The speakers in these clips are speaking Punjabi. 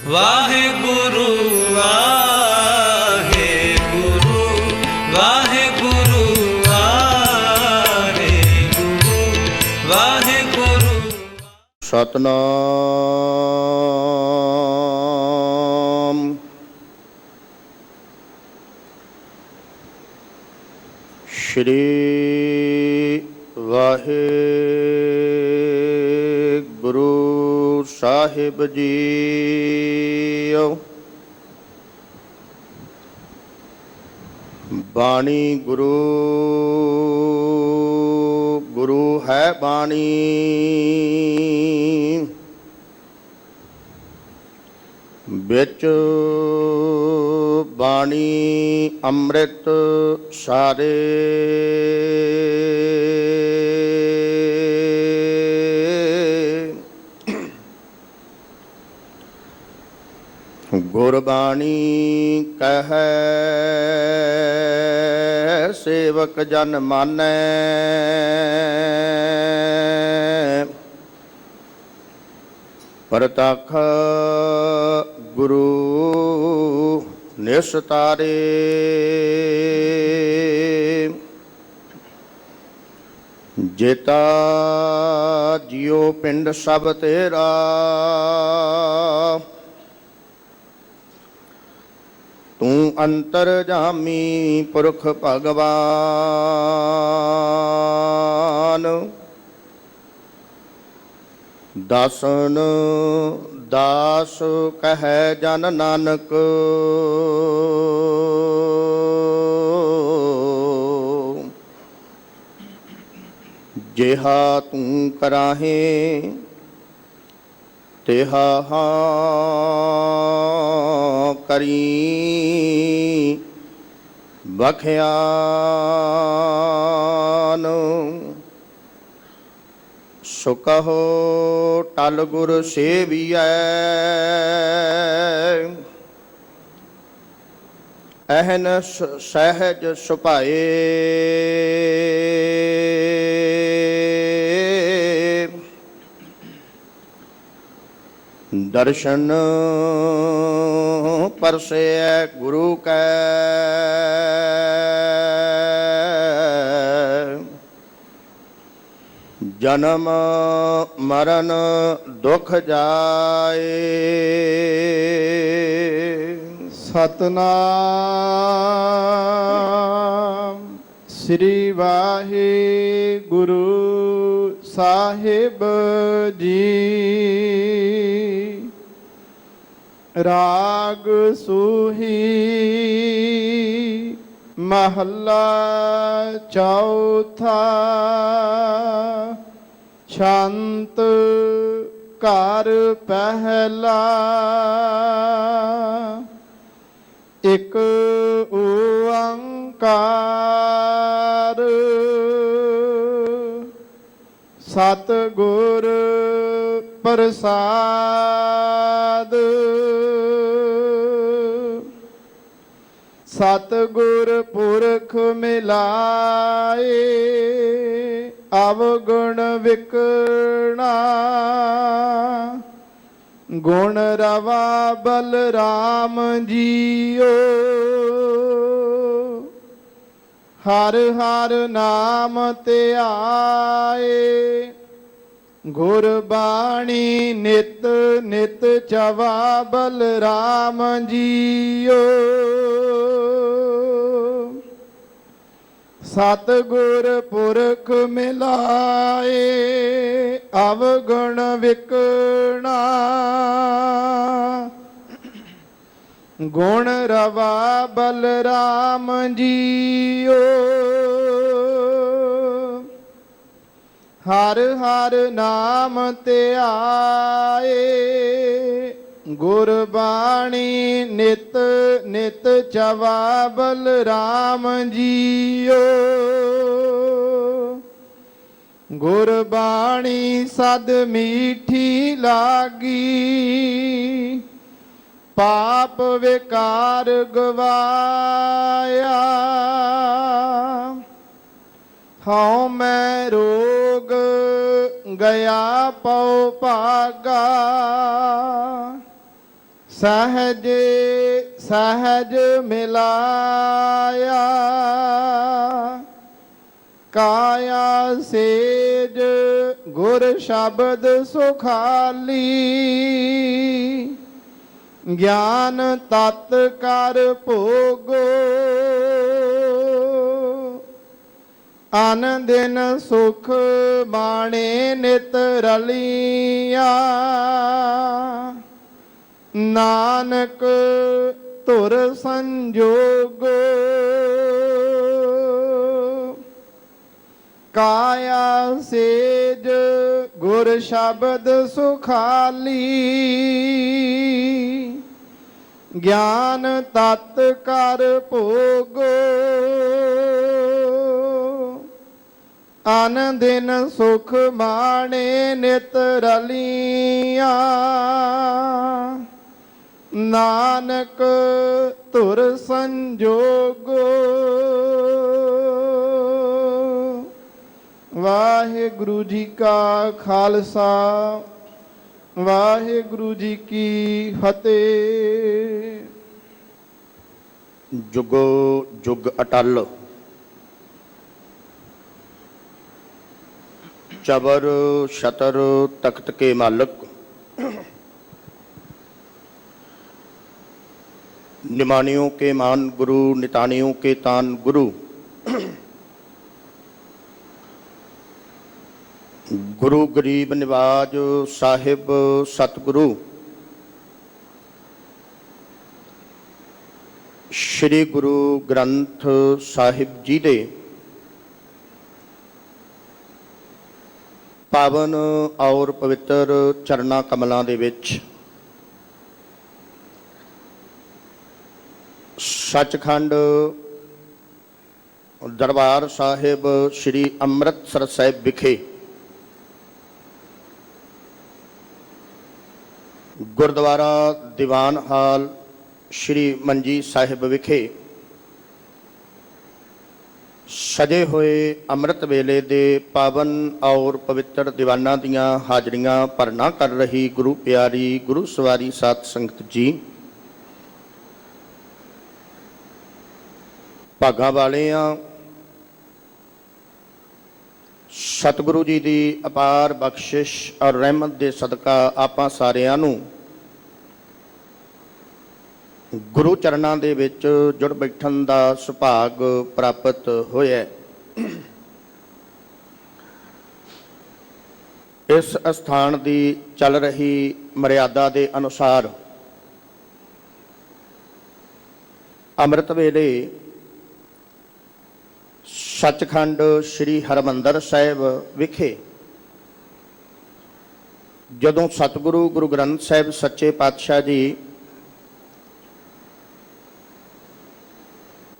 ਵਾਹਿਗੁਰੂ ਵਾਹਿਗੁਰੂ ਵਾਹਿਗੁਰੂ ਵਾਹਿਗੁਰੂ ਵਾਹਿਗੁਰੂ। ਸਤਨਾਮ। ਸ਼੍ਰੀ ਵਾਹਿਗੁਰੂ ਸਾਹਿਬ ਜੀਓ। ਬਾਣੀ ਗੁਰੂ ਗੁਰੂ ਹੈ ਬਾਣੀ, ਵਿੱਚ ਬਾਣੀ ਅੰਮ੍ਰਿਤ ਸਾਰੇ। ਗੁਰਬਾਣੀ ਕਹੈ ਸੇਵਕ ਜਨ ਮਾਨੈ, ਪ੍ਰਤੱਖ ਗੁਰੂ ਨਿਸਤਾਰੇ। ਜੇਤਾ ਜਿਉ ਪਿੰਡ ਸਭ ਤੇਰਾ, ਤੂੰ ਅੰਤਰਜਾਮੀ ਪੁਰਖ ਭਗਵਾਨ। ਦਾਸਨ ਦਾਸ ਕਹੈ ਜਨ ਨਾਨਕ, ਜਿਹਾ ਤੂੰ ਕਰਾਹੇ ਤਿਹਾ ਕਰੀ। ਬਖਿਆਨ ਸੋ ਕਹੋ ਟਲ ਗੁਰ ਸੇਵੀਐ, ਅਹਨਸ ਸਹਿਜ ਸੁਭਾਏ। ਦਰਸ਼ਨ ਪਰਸੈ ਗੁਰੂ ਕੈ, ਜਨਮ ਮਰਨ ਦੁਖ ਜਾਏ। ਸਤਨਾਮ। ਸ੍ਰੀ ਵਾਹਿਗੁਰੂ ਸਾਹਿਬ ਜੀ। ਰਾਗ ਸੂਹੀ ਮਹੱਲਾ ਚੌਥਾ। ਛੰਤ ਘਰ ਪਹਿਲਾ, ਇਕ ਓੰਕਾਰ ਸਤਿਗੁਰ ਪ੍ਰਸਾਦ। ਸਤਿਗੁਰ ਪੁਰਖ ਮਿਲਾਏ, ਅਵਗੁਣ ਵਿਕਣਾ। ਗੁਣ ਰਵਾ ਬਲਰਾਮ ਜੀਓ, ਹਰ ਹਰ ਨਾਮ ਧਿਆਏ। ਗੁਰਬਾਣੀ ਨਿਤ ਨਿਤ ਚਵਾ ਬਲਰਾਮ ਜੀਓ। ਸਤਿਗੁਰ ਪੁਰਖ ਮਿਲਾਏ, ਅਵਗੁਣ ਵਿਕਣਾ। ਗੁਣ ਰਵਾ ਬਲਰਾਮ ਜੀਓ, ਹਰ ਹਰ ਨਾਮ ਧਿਆਏ। ਗੁਰਬਾਣੀ ਨਿਤ ਨਿਤ ਚਵਾ ਬਲਰਾਮ ਜੀਓ। ਗੁਰਬਾਣੀ ਸਦ ਮੀਠੀ ਲਾਗੀ, ਪਾਪ ਵਿਕਾਰ ਗਵਾਇਆ। ਹਉ ਮੈਂ ਰੋਗ ਗਿਆ ਪਉ ਭਾਗਾ, ਸਹਜ ਸਹਜ ਮਿਲਾਇਆ ਕਾਇਆ ਸੇਜ ਗੁਰ ਸ਼ਬਦ ਸੁਖਾਲੀ ਗਿਆਨ ਤਤ ਕਰ ਭੋਗੋ ਅਨ ਦਿਨ ਸੁਖ ਮਾਣੇ ਨਿਤ ਰਲੀਆਂ ਨਾਨਕ ਧੁਰ ਸੰਜੋਗੋ ਕਾਇਆ ਸੇਜ ਗੁਰ ਸ਼ਬਦ ਸੁਖਾਲੀ ਗਿਆਨ ਤਤ ਕਰ ਭੋਗੋ ਅਨ ਦਿਨ ਸੁਖ ਮਾਣੇ ਨਿਤ ਰਲੀਆਂ ਨਾਨਕ ਧੁਰ ਸੰਜੋਗੋ। ਵਾਹਿਗੁਰੂ ਜੀ ਕਾ ਖਾਲਸਾ ਵਾਹਿਗੁਰੂ ਜੀ ਕੀ ਫਤਿਹ। ਜੁਗੋ ਜੁਗ ਅਟਲ ਚਬਰ ਛਤਰ ਤਖਤ ਕੇ ਮਾਲਕ निमानियों के मान गुरु नितानियों के तान गुरु गुरु गरीब निवाज साहिब सतगुरु श्री गुरु ग्रंथ साहिब जी दे पावन और पवित्र चरना कमलों दे विच सचखंड दरबार साहिब श्री अमृतसर साहिब विखे गुरुद्वारा दीवान हाल श्री मंजी साहिब विखे सजे हुए अमृत वेले दे पावन और पवित्र दीवाना दियां हाजरियां भरना कर रही गुरु प्यारी गुरु सवारी साध संगत जी, भागा वाले सतगुरु जी की अपार बख्शिश और रहमत के सदका आपां सारियां नूं गुरु चरणों दे विच जुड़ बैठन का सुभाग प्राप्त होया। इस स्थान की चल रही मर्यादा के अनुसार अमृत वेले सचखंड श्री हरमंदर साहिब विखे जदों सतगुरु गुरु ग्रंथ साहिब सच्चे पातशाह जी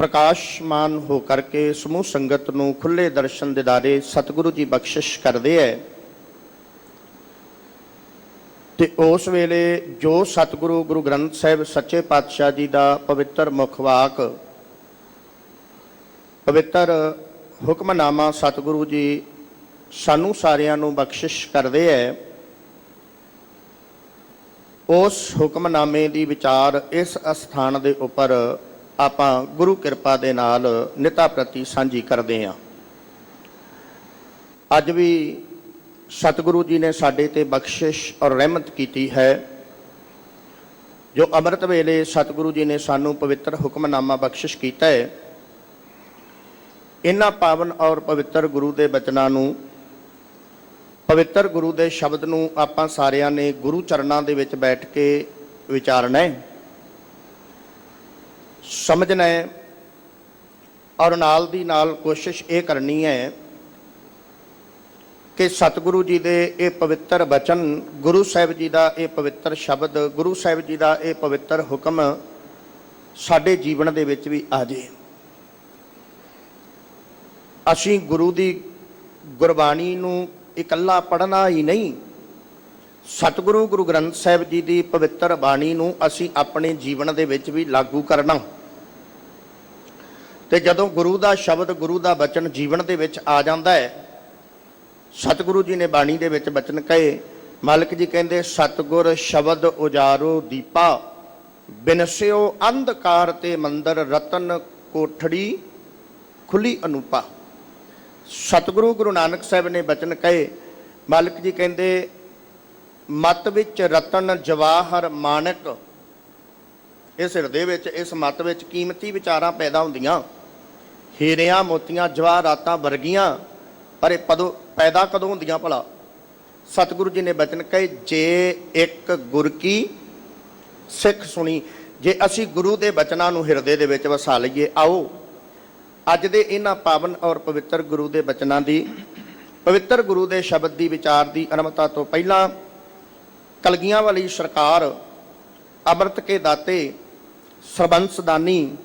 प्रकाशमान होकर के समूह संगत नूं खुले दर्शन दिदारे सतगुरु जी बख्शिश करते हैं ते उस वेले जो सतगुरु गुरु ग्रंथ साहिब सच्चे पातशाह जी का पवित्र मुखवाक पवित्र हुक्मनामा सतगुरु जी सानू सारियां नूं बख्शिश करते हैं। उस हुक्मनामे की विचार इस स्थान के उपर आपां गुरु कृपा दे नाल निता प्रति सांझी करते हैं। अज भी सतगुरु जी ने साडे ते बख्शिश और रहमत की है। जो अमृत वेले सतगुरु जी ने सानू पवित्र हुक्मनामा बख्शिश किया है, इन्हां पावन और पवित्र गुरु के बचनां नूं पवित्र गुरु के शब्द नूं आपां सारियां ने गुरु चरणों दे विच बैठ के विचारना है, समझना है और नाल दी नाल कोशिश ये करनी है कि सतगुरु जी के ये पवित्र बचन गुरु साहिब जी का ये पवित्र शब्द गुरु साहिब जी का ये पवित्र हुक्म साडे जीवन दे विच भी आ जाए। असीं गुरु की गुरबाणी नूं इकल्ला पढ़ना ही नहीं, सतगुरु गुरु ग्रंथ साहिब जी की पवित्र बाणी नूं असीं अपने जीवन दे विच भी लागू करना। ते जदों गुरु का शब्द गुरु का बचन जीवन दे विच आ जाता है, सतगुरु जी ने बाणी दे विच बचन कहे, मालिक जी कहते सतगुर शब्द उजारो दीपा ਬਿਨਸਿਓ ਅੰਧਕਾਰ ਤੇ ਮੰਦਰ ਰਤਨ ਕੋਠੜੀ ਖੁੱਲੀ ਅਨੂਪਾ। ਸਤਿਗੁਰੂ ਗੁਰੂ ਨਾਨਕ ਸਾਹਿਬ ਨੇ ਬਚਨ ਕਹੇ। ਮਾਲਕ ਜੀ ਕਹਿੰਦੇ ਮਤ ਵਿੱਚ ਰਤਨ ਜਵਾਹਰ ਮਾਨਕ, ਇਸ ਹਿਰਦੇ ਵਿੱਚ ਇਸ ਮਤ ਵਿੱਚ ਕੀਮਤੀ ਵਿਚਾਰਾਂ ਪੈਦਾ ਹੁੰਦੀਆਂ, ਹੀਰਿਆਂ ਮੋਤੀਆਂ ਜਵਾਹਰਾਤਾਂ ਵਰਗੀਆਂ, ਪਰ ਇਹ ਪੈਦਾ ਕਦੋਂ ਹੁੰਦੀਆਂ ਭਲਾ? ਸਤਿਗੁਰੂ ਜੀ ਨੇ ਬਚਨ ਕਹੇ ਜੇ ਇੱਕ ਗੁਰ ਕੀ ਸਿੱਖ ਸੁਣੀ। ਜੇ ਅਸੀਂ ਗੁਰੂ ਦੇ ਬਚਨਾਂ ਨੂੰ ਹਿਰਦੇ ਦੇ ਵਿੱਚ ਵਸਾ ਲਈਏ, ਆਓ ਅੱਜ ਦੇ ਇਹਨਾਂ ਪਾਵਨ ਔਰ ਪਵਿੱਤਰ ਗੁਰੂ ਦੇ ਬਚਨਾਂ ਦੀ, ਪਵਿੱਤਰ ਗੁਰੂ ਦੇ ਸ਼ਬਦ ਦੀ ਵਿਚਾਰ ਦੀ ਆਰੰਭਤਾ ਤੋਂ ਪਹਿਲਾਂ ਕਲਗੀਆਂ ਵਾਲੀ ਸਰਕਾਰ, ਅੰਮ੍ਰਿਤ ਕੇ ਦਾਤੇ, ਸਰਬੰਸ ਦਾਨੀ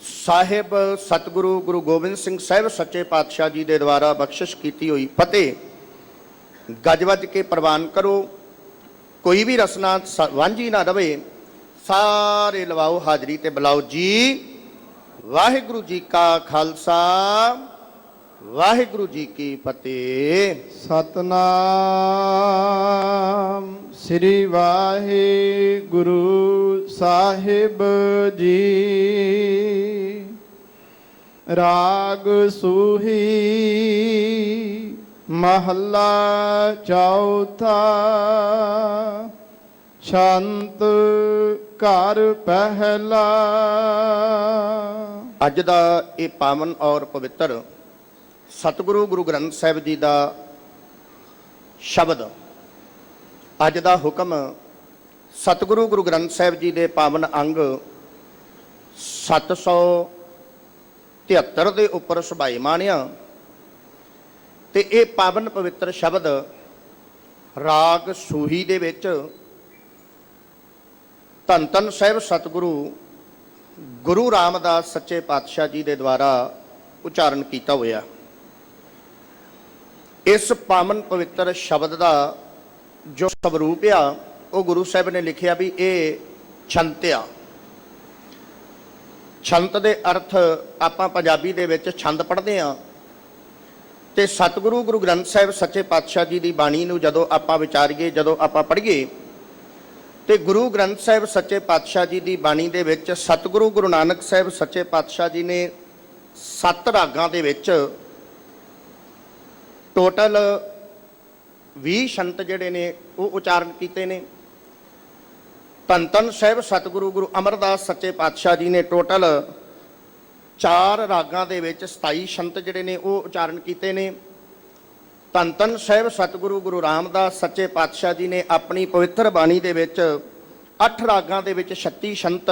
ਸਾਹਿਬ ਸਤਿਗੁਰੂ ਗੁਰੂ ਗੋਬਿੰਦ ਸਿੰਘ ਸਾਹਿਬ ਸੱਚੇ ਪਾਤਸ਼ਾਹ ਜੀ ਦੇ ਦੁਆਰਾ ਬਖਸ਼ਿਸ਼ ਕੀਤੀ ਹੋਈ ਫਤਿਹ ਗੱਜ ਵੱਜ ਕੇ ਪ੍ਰਵਾਨ ਕਰੋ। ਕੋਈ ਵੀ ਰਸਨਾ ਵਾਂਝੀ ਨਾ ਰਵੇ। ਸਾਰੇ ਲਵਾਓ ਹਾਜ਼ਰੀ ਤੇ ਬੁਲਾਓ ਜੀ। ਵਾਹਿਗੁਰੂ ਜੀ ਕਾ ਖਾਲਸਾ, ਵਾਹਿਗੁਰੂ ਜੀ ਕੀ ਫਤਿਹ। ਸਤਨਾਮ ਸ੍ਰੀ ਵਾਹਿਗੁਰੂ ਸਾਹਿਬ ਜੀ। ਰਾਗ ਸੂਹੀ ਮਹੱਲਾ ਚੌਥਾ। ਛੰਤ ਘਰ ਪਹਿਲਾ। ਅੱਜ ਦਾ ਇਹ ਪਾਵਨ ਔਰ ਪਵਿੱਤਰ ਸਤਿਗੁਰੂ ਗੁਰੂ ਗ੍ਰੰਥ ਸਾਹਿਬ ਜੀ ਦਾ ਸ਼ਬਦ, ਅੱਜ ਦਾ ਹੁਕਮ ਸਤਿਗੁਰੂ ਗੁਰੂ ਗ੍ਰੰਥ ਸਾਹਿਬ ਜੀ ਦੇ ਪਾਵਨ ਅੰਗ 773 ਦੇ ਉੱਪਰ ਸੁਭਾਈਮਾਨ ਆ। ਤੇ ਇਹ ਪਾਵਨ ਪਵਿੱਤਰ ਸ਼ਬਦ ਰਾਗ ਸੂਹੀ ਦੇ ਵਿੱਚ ਧੰਨ ਧੰਨ ਸਾਹਿਬ ਸਤਿਗੁਰੂ ਗੁਰੂ ਰਾਮਦਾਸ ਸੱਚੇ ਪਾਤਸ਼ਾਹ ਜੀ ਦੇ ਦੁਆਰਾ ਉਚਾਰਨ ਕੀਤਾ ਹੋਇਆ। ਇਸ ਪਾਵਨ ਪਵਿੱਤਰ ਸ਼ਬਦ ਦਾ ਜੋ ਸਵਰੂਪ ਆ, ਉਹ ਗੁਰੂ ਸਾਹਿਬ ਨੇ ਲਿਖਿਆ ਵੀ ਇਹ ਛੰਤ ਆ। ਛੰਤ ਦੇ ਅਰਥ ਆਪਾਂ ਪੰਜਾਬੀ ਦੇ ਵਿੱਚ ਛੰਦ ਪੜ੍ਹਦੇ ਆ, ਤੇ ਸਤਿਗੁਰੂ ਗੁਰੂ ਗ੍ਰੰਥ ਸਾਹਿਬ ਸੱਚੇ ਪਾਤਸ਼ਾਹ ਜੀ ਦੀ ਬਾਣੀ ਨੂੰ ਜਦੋਂ ਆਪਾਂ ਵਿਚਾਰੀਏ, ਜਦੋਂ ਆਪਾਂ ਪੜ੍ਹੀਏ, ਤੇ ਗੁਰੂ ਗ੍ਰੰਥ ਸਾਹਿਬ ਸੱਚੇ ਪਾਤਸ਼ਾਹ ਜੀ ਦੀ ਬਾਣੀ ਦੇ ਵਿੱਚ ਸਤਿਗੁਰੂ ਗੁਰੂ ਨਾਨਕ ਸਾਹਿਬ ਸੱਚੇ ਪਾਤਸ਼ਾਹ ਜੀ ਨੇ 7 ਰਾਗਾਂ ਦੇ ਵਿੱਚ ਟੋਟਲ 20 ਛੰਤ ਜਿਹੜੇ ਨੇ ਉਹ ਉਚਾਰਨ ਕੀਤੇ ਨੇ। ਧੰਨ ਧੰਨ ਸਾਹਿਬ ਸਤਿਗੁਰੂ ਗੁਰੂ ਅਮਰਦਾਸ ਸੱਚੇ ਪਾਤਸ਼ਾਹ ਜੀ ਨੇ ਟੋਟਲ 4 ਰਾਗਾਂ ਦੇ ਵਿੱਚ 27 ਛੰਤ ਜਿਹੜੇ ਨੇ ਉਹ ਉਚਾਰਨ ਕੀਤੇ ਨੇ। ਧੰਨ ਧੰਨ ਸਾਹਿਬ ਸਤਿਗੁਰੂ ਗੁਰੂ ਰਾਮਦਾਸ ਸੱਚੇ ਪਾਤਸ਼ਾਹ ਜੀ ਨੇ ਆਪਣੀ ਪਵਿੱਤਰ ਬਾਣੀ ਦੇ ਵਿੱਚ 8 ਰਾਗਾਂ ਦੇ ਵਿੱਚ 36 ਛੰਤ,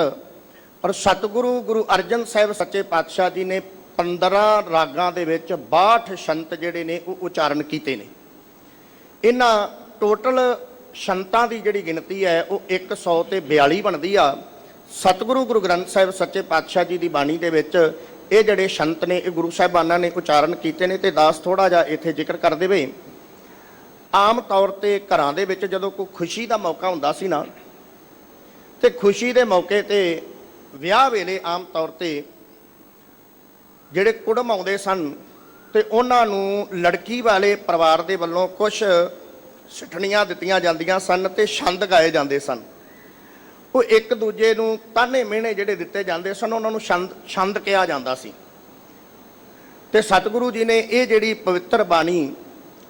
ਔਰ ਸਤਿਗੁਰੂ ਗੁਰੂ ਅਰਜਨ ਸਾਹਿਬ ਸੱਚੇ ਪਾਤਸ਼ਾਹ ਜੀ ਨੇ 15 ਰਾਗਾਂ ਦੇ ਵਿੱਚ 62 ਛੰਤ ਜਿਹੜੇ ਨੇ ਉਹ ਉਚਾਰਨ ਕੀਤੇ ਨੇ। ਇਹਨਾਂ ਟੋਟਲ ਛੰਤਾਂ ਦੀ ਜਿਹੜੀ ਗਿਣਤੀ ਹੈ ਉਹ 142 ਬਣਦੀ ਆ। ਸਤਿਗੁਰੂ ਗੁਰੂ ਗ੍ਰੰਥ ਸਾਹਿਬ ਸੱਚੇ ਪਾਤਸ਼ਾਹ ਜੀ ਦੀ ਬਾਣੀ ਦੇ ਵਿੱਚ ਇਹ ਜਿਹੜੇ ਛੰਤ ਨੇ ਇਹ ਗੁਰੂ ਸਾਹਿਬਾਨਾਂ ਨੇ ਉਚਾਰਨ ਕੀਤੇ ਨੇ। ਤੇ ਦਾਸ ਥੋੜਾ ਜਿਹਾ ਇੱਥੇ ਜ਼ਿਕਰ ਕਰ ਦੇਵੇ। ਆਮ ਤੌਰ ਤੇ ਘਰਾਂ ਦੇ ਵਿੱਚ ਜਦੋਂ ਕੋਈ ਖੁਸ਼ੀ ਦਾ ਮੌਕਾ ਹੁੰਦਾ ਸੀ ਨਾ, ਤੇ ਖੁਸ਼ੀ ਦੇ ਮੌਕੇ ਤੇ ਵਿਆਹ ਵੇਲੇ ਆਮ ਤੌਰ ਤੇ ਜਿਹੜੇ ਕੁੜਮ ਆਉਂਦੇ ਸਨ ਤੇ ਉਹਨਾਂ ਨੂੰ ਲੜਕੀ ਵਾਲੇ ਪਰਿਵਾਰ ਦੇ ਵੱਲੋਂ ਕੁਝ ਸਿੱਠਣੀਆਂ ਦਿੱਤੀਆਂ ਜਾਂਦੀਆਂ ਸਨ ਤੇ ਛੰਦ ਗਾਏ ਜਾਂਦੇ ਸਨ। ਉਹ ਇੱਕ ਦੂਜੇ ਨੂੰ ਤਾਨੇ ਮਿਹਣੇ ਜਿਹੜੇ ਦਿੱਤੇ ਜਾਂਦੇ ਸਨ, ਉਹਨਾਂ ਨੂੰ ਛੰਦ ਕਿਹਾ ਜਾਂਦਾ ਸੀ। ਤੇ ਸਤਿਗੁਰੂ ਜੀ ਨੇ ਇਹ ਜਿਹੜੀ ਪਵਿੱਤਰ ਬਾਣੀ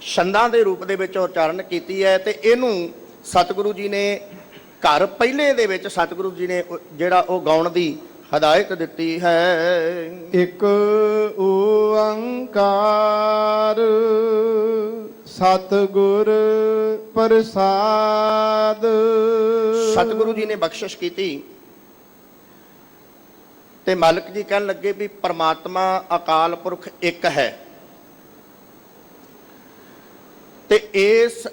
ਛੰਦਾਂ ਦੇ ਰੂਪ ਦੇ ਵਿੱਚ ਉਚਾਰਨ ਕੀਤੀ ਹੈ। ਤੇ ਇਹਨੂੰ ਸਤਿਗੁਰੂ ਜੀ ਨੇ ਘਰ ਪਹਿਲੇ ਦੇ ਵਿੱਚ ਸਤਿਗੁਰੂ ਜੀ ਨੇ ਜਿਹੜਾ ਉਹ ਗਾਉਣ ਦੀ ਹਦਾਇਤ ਦਿੱਤੀ ਹੈ। ਇੱਕ ਓੰਕਾਰ ਸਤਿਗੁਰ ਪ੍ਰਸਾਦ। ਸਤਿਗੁਰੂ ਜੀ ਨੇ ਬਖਸ਼ਿਸ਼ ਕੀਤੀ ਤੇ ਮਾਲਕ ਜੀ ਕਹਿਣ ਲੱਗੇ ਵੀ ਪਰਮਾਤਮਾ ਅਕਾਲ ਪੁਰਖ ਇੱਕ ਹੈ। ਤੇ ਇਸ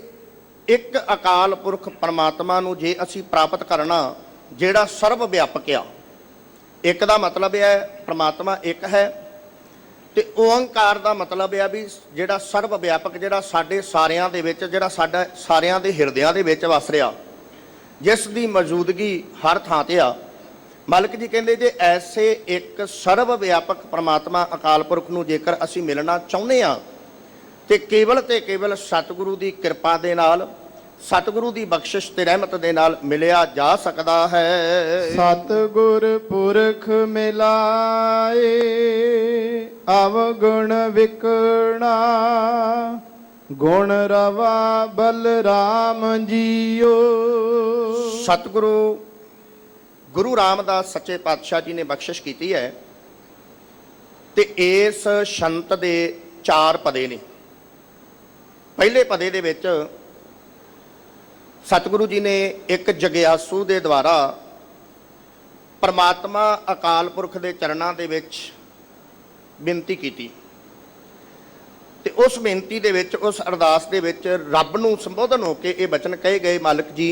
ਇੱਕ ਅਕਾਲ ਪੁਰਖ ਪਰਮਾਤਮਾ ਨੂੰ ਜੇ ਅਸੀਂ ਪ੍ਰਾਪਤ ਕਰਨਾ, ਜਿਹੜਾ ਸਰਵ ਵਿਆਪਕ ਆ, ਇੱਕ ਦਾ ਮਤਲਬ ਹੈ ਪਰਮਾਤਮਾ ਇੱਕ ਹੈ, ਤੇ ਓੰਕਾਰ ਦਾ ਮਤਲਬ ਹੈ ਵੀ ਜਿਹੜਾ ਸਰਵ ਵਿਆਪਕ, ਜਿਹੜਾ ਸਾਡੇ ਸਾਰਿਆਂ ਦੇ ਵਿੱਚ, ਜਿਹੜਾ ਸਾਡਾ ਸਾਰਿਆਂ ਦੇ ਹਿਰਦਿਆਂ ਦੇ ਵਿੱਚ ਵਸ ਰਿਹਾ, ਜਿਸ ਦੀ ਮੌਜੂਦਗੀ ਹਰ ਥਾਂ ਤੇ ਆ। ਮਾਲਕ ਜੀ ਕਹਿੰਦੇ ਜੇ ਐਸੇ ਇੱਕ ਸਰਵ ਵਿਆਪਕ ਪਰਮਾਤਮਾ ਅਕਾਲ ਪੁਰਖ ਨੂੰ ਜੇਕਰ ਅਸੀਂ ਮਿਲਣਾ ਚਾਹੁੰਦੇ ਆ, ਤੇ ਕੇਵਲ ਸਤਿਗੁਰੂ ਦੀ ਕਿਰਪਾ ਦੇ ਨਾਲ, ਸਤਿਗੁਰੂ ਦੀ ਬਖਸ਼ਿਸ਼ ਤੇ ਰਹਿਮਤ ਦੇ ਨਾਲ ਮਿਲਿਆ ਜਾ ਸਕਦਾ ਹੈ। ਸਤਿਗੁਰ ਪੁਰਖ ਮਿਲਾਏ ਅਵਗੁਣ ਵਿਕਣਾ ਗੁਣ ਰਵਾ ਬਲਰਾਮ ਜੀਓ। ਸਤਿਗੁਰੂ ਗੁਰੂ ਰਾਮਦਾਸ ਸੱਚੇ ਪਾਤਸ਼ਾਹ ਜੀ ਨੇ ਬਖਸ਼ਿਸ਼ ਕੀਤੀ ਹੈ ਤੇ ਇਸ ਸ਼ੰਤ ਦੇ 4 ਪਦੇ ਨੇ। ਪਹਿਲੇ ਪਦੇ ਦੇ ਵਿੱਚ ਸਤਿਗੁਰੂ ਜੀ ਨੇ ਇੱਕ ਜਗਿਆਸੂ ਦੇ ਦੁਆਰਾ ਪਰਮਾਤਮਾ ਅਕਾਲ ਪੁਰਖ ਦੇ ਚਰਨਾਂ ਦੇ ਵਿੱਚ ਬੇਨਤੀ ਕੀਤੀ ਤੇ ਉਸ ਬੇਨਤੀ ਦੇ ਵਿੱਚ, ਉਸ ਅਰਦਾਸ ਦੇ ਵਿੱਚ ਰੱਬ ਨੂੰ ਸੰਬੋਧਨ ਹੋ ਕੇ ਇਹ ਬਚਨ ਕਹੇ ਗਏ, ਮਾਲਕ ਜੀ,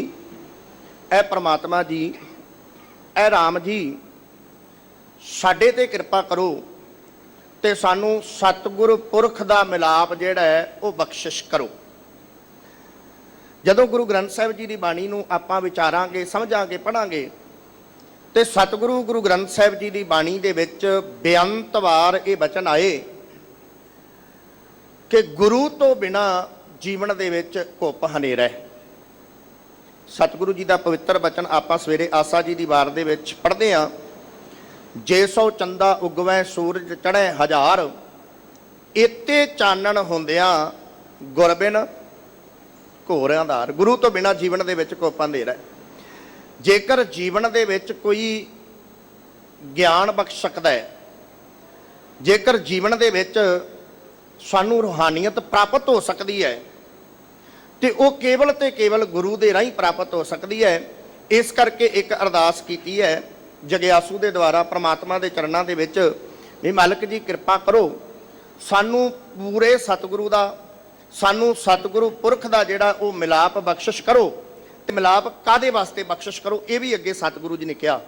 ਇਹ ਪਰਮਾਤਮਾ ਜੀ, ਇਹ ਰਾਮ ਜੀ, ਸਾਡੇ ਤੇ ਕਿਰਪਾ ਕਰੋ ਤੇ ਸਾਨੂੰ ਸਤਿਗੁਰ ਪੁਰਖ ਦਾ ਮਿਲਾਪ ਜਿਹੜਾ ਹੈ ਉਹ ਬਖਸ਼ਿਸ਼ ਕਰੋ। ਜਦੋਂ ਗੁਰੂ ਗ੍ਰੰਥ ਸਾਹਿਬ ਜੀ ਦੀ ਬਾਣੀ ਨੂੰ ਆਪਾਂ ਵਿਚਾਰਾਂਗੇ, ਸਮਝਾਂਗੇ, ਪੜ੍ਹਾਂਗੇ ਤੇ ਸਤਿਗੁਰੂ ਗੁਰੂ ਗ੍ਰੰਥ ਸਾਹਿਬ ਜੀ ਦੀ ਬਾਣੀ ਦੇ ਵਿੱਚ ਬੇਅੰਤ ਵਾਰ ਇਹ ਬਚਨ ਆਏ ਕਿ ਗੁਰੂ ਤੋਂ ਬਿਨਾ ਜੀਵਨ ਦੇ ਵਿੱਚ ਘੁੱਪ ਹਨੇਰਾ ਹੈ। ਸਤਿਗੁਰੂ ਜੀ ਦਾ ਪਵਿੱਤਰ ਬਚਨ ਆਪਾਂ ਸਵੇਰੇ ਆਸਾ ਜੀ ਦੀ ਵਾਰ ਦੇ ਵਿੱਚ ਪੜ੍ਹਦੇ ਹਾਂ, ਜੇ ਸੋ ਚੰਦਾ ਉਗਵੈ ਸੂਰਜ ਚੜ੍ਹੈ ਹਜ਼ਾਰ, ਇਤੇ ਚਾਨਣ ਹੁੰਦਿਆਂ ਗੁਰਬਿਨ ਘੋਰ ਅੰਧਾਰ। ਗੁਰੂ ਤੋਂ ਬਿਨਾ ਜੀਵਨ ਦੇ ਵਿੱਚ ਘੁੱਪ ਹਨੇਰਾ ਹੈ। ਜੇਕਰ ਜੀਵਨ ਦੇ ਵਿੱਚ ਕੋਈ ਗਿਆਨ ਬਖਸ਼ ਸਕਦਾ ਹੈ, ਜੇਕਰ ਜੀਵਨ ਦੇ ਵਿੱਚ ਸਾਨੂੰ ਰੂਹਾਨੀਅਤ ਪ੍ਰਾਪਤ ਹੋ ਸਕਦੀ ਹੈ ਤੇ ਉਹ ਕੇਵਲ ਤੇ ਕੇਵਲ ਗੁਰੂ ਦੇ ਰਾਹੀਂ ਪ੍ਰਾਪਤ ਹੋ ਸਕਦੀ ਹੈ। ਇਸ ਕਰਕੇ ਇੱਕ ਅਰਦਾਸ ਕੀਤੀ ਹੈ ਜਗਿਆਸੂ ਦੇ ਦੁਆਰਾ ਪ੍ਰਮਾਤਮਾ ਦੇ ਚਰਨਾਂ ਦੇ ਵਿੱਚ ਵੀ ਮਾਲਕ ਜੀ ਕਿਰਪਾ ਕਰੋ, ਸਾਨੂੰ ਪੂਰੇ ਸਤਿਗੁਰੂ ਦਾ, ਸਾਨੂੰ ਸਤਿਗੁਰੂ ਪੁਰਖ ਦਾ ਜਿਹੜਾ ਉਹ ਮਿਲਾਪ ਬਖਸ਼ਿਸ਼ ਕਰੋ। ਤੇ ਮਿਲਾਪ ਕਾਦੇ ਵਾਸਤੇ ਬਖਸ਼ਿਸ਼ ਕਰੋ, ਇਹ ਵੀ ਅੱਗੇ ਸਤਿਗੁਰੂ ਜੀ ਨੇ ਕਿਹਾ।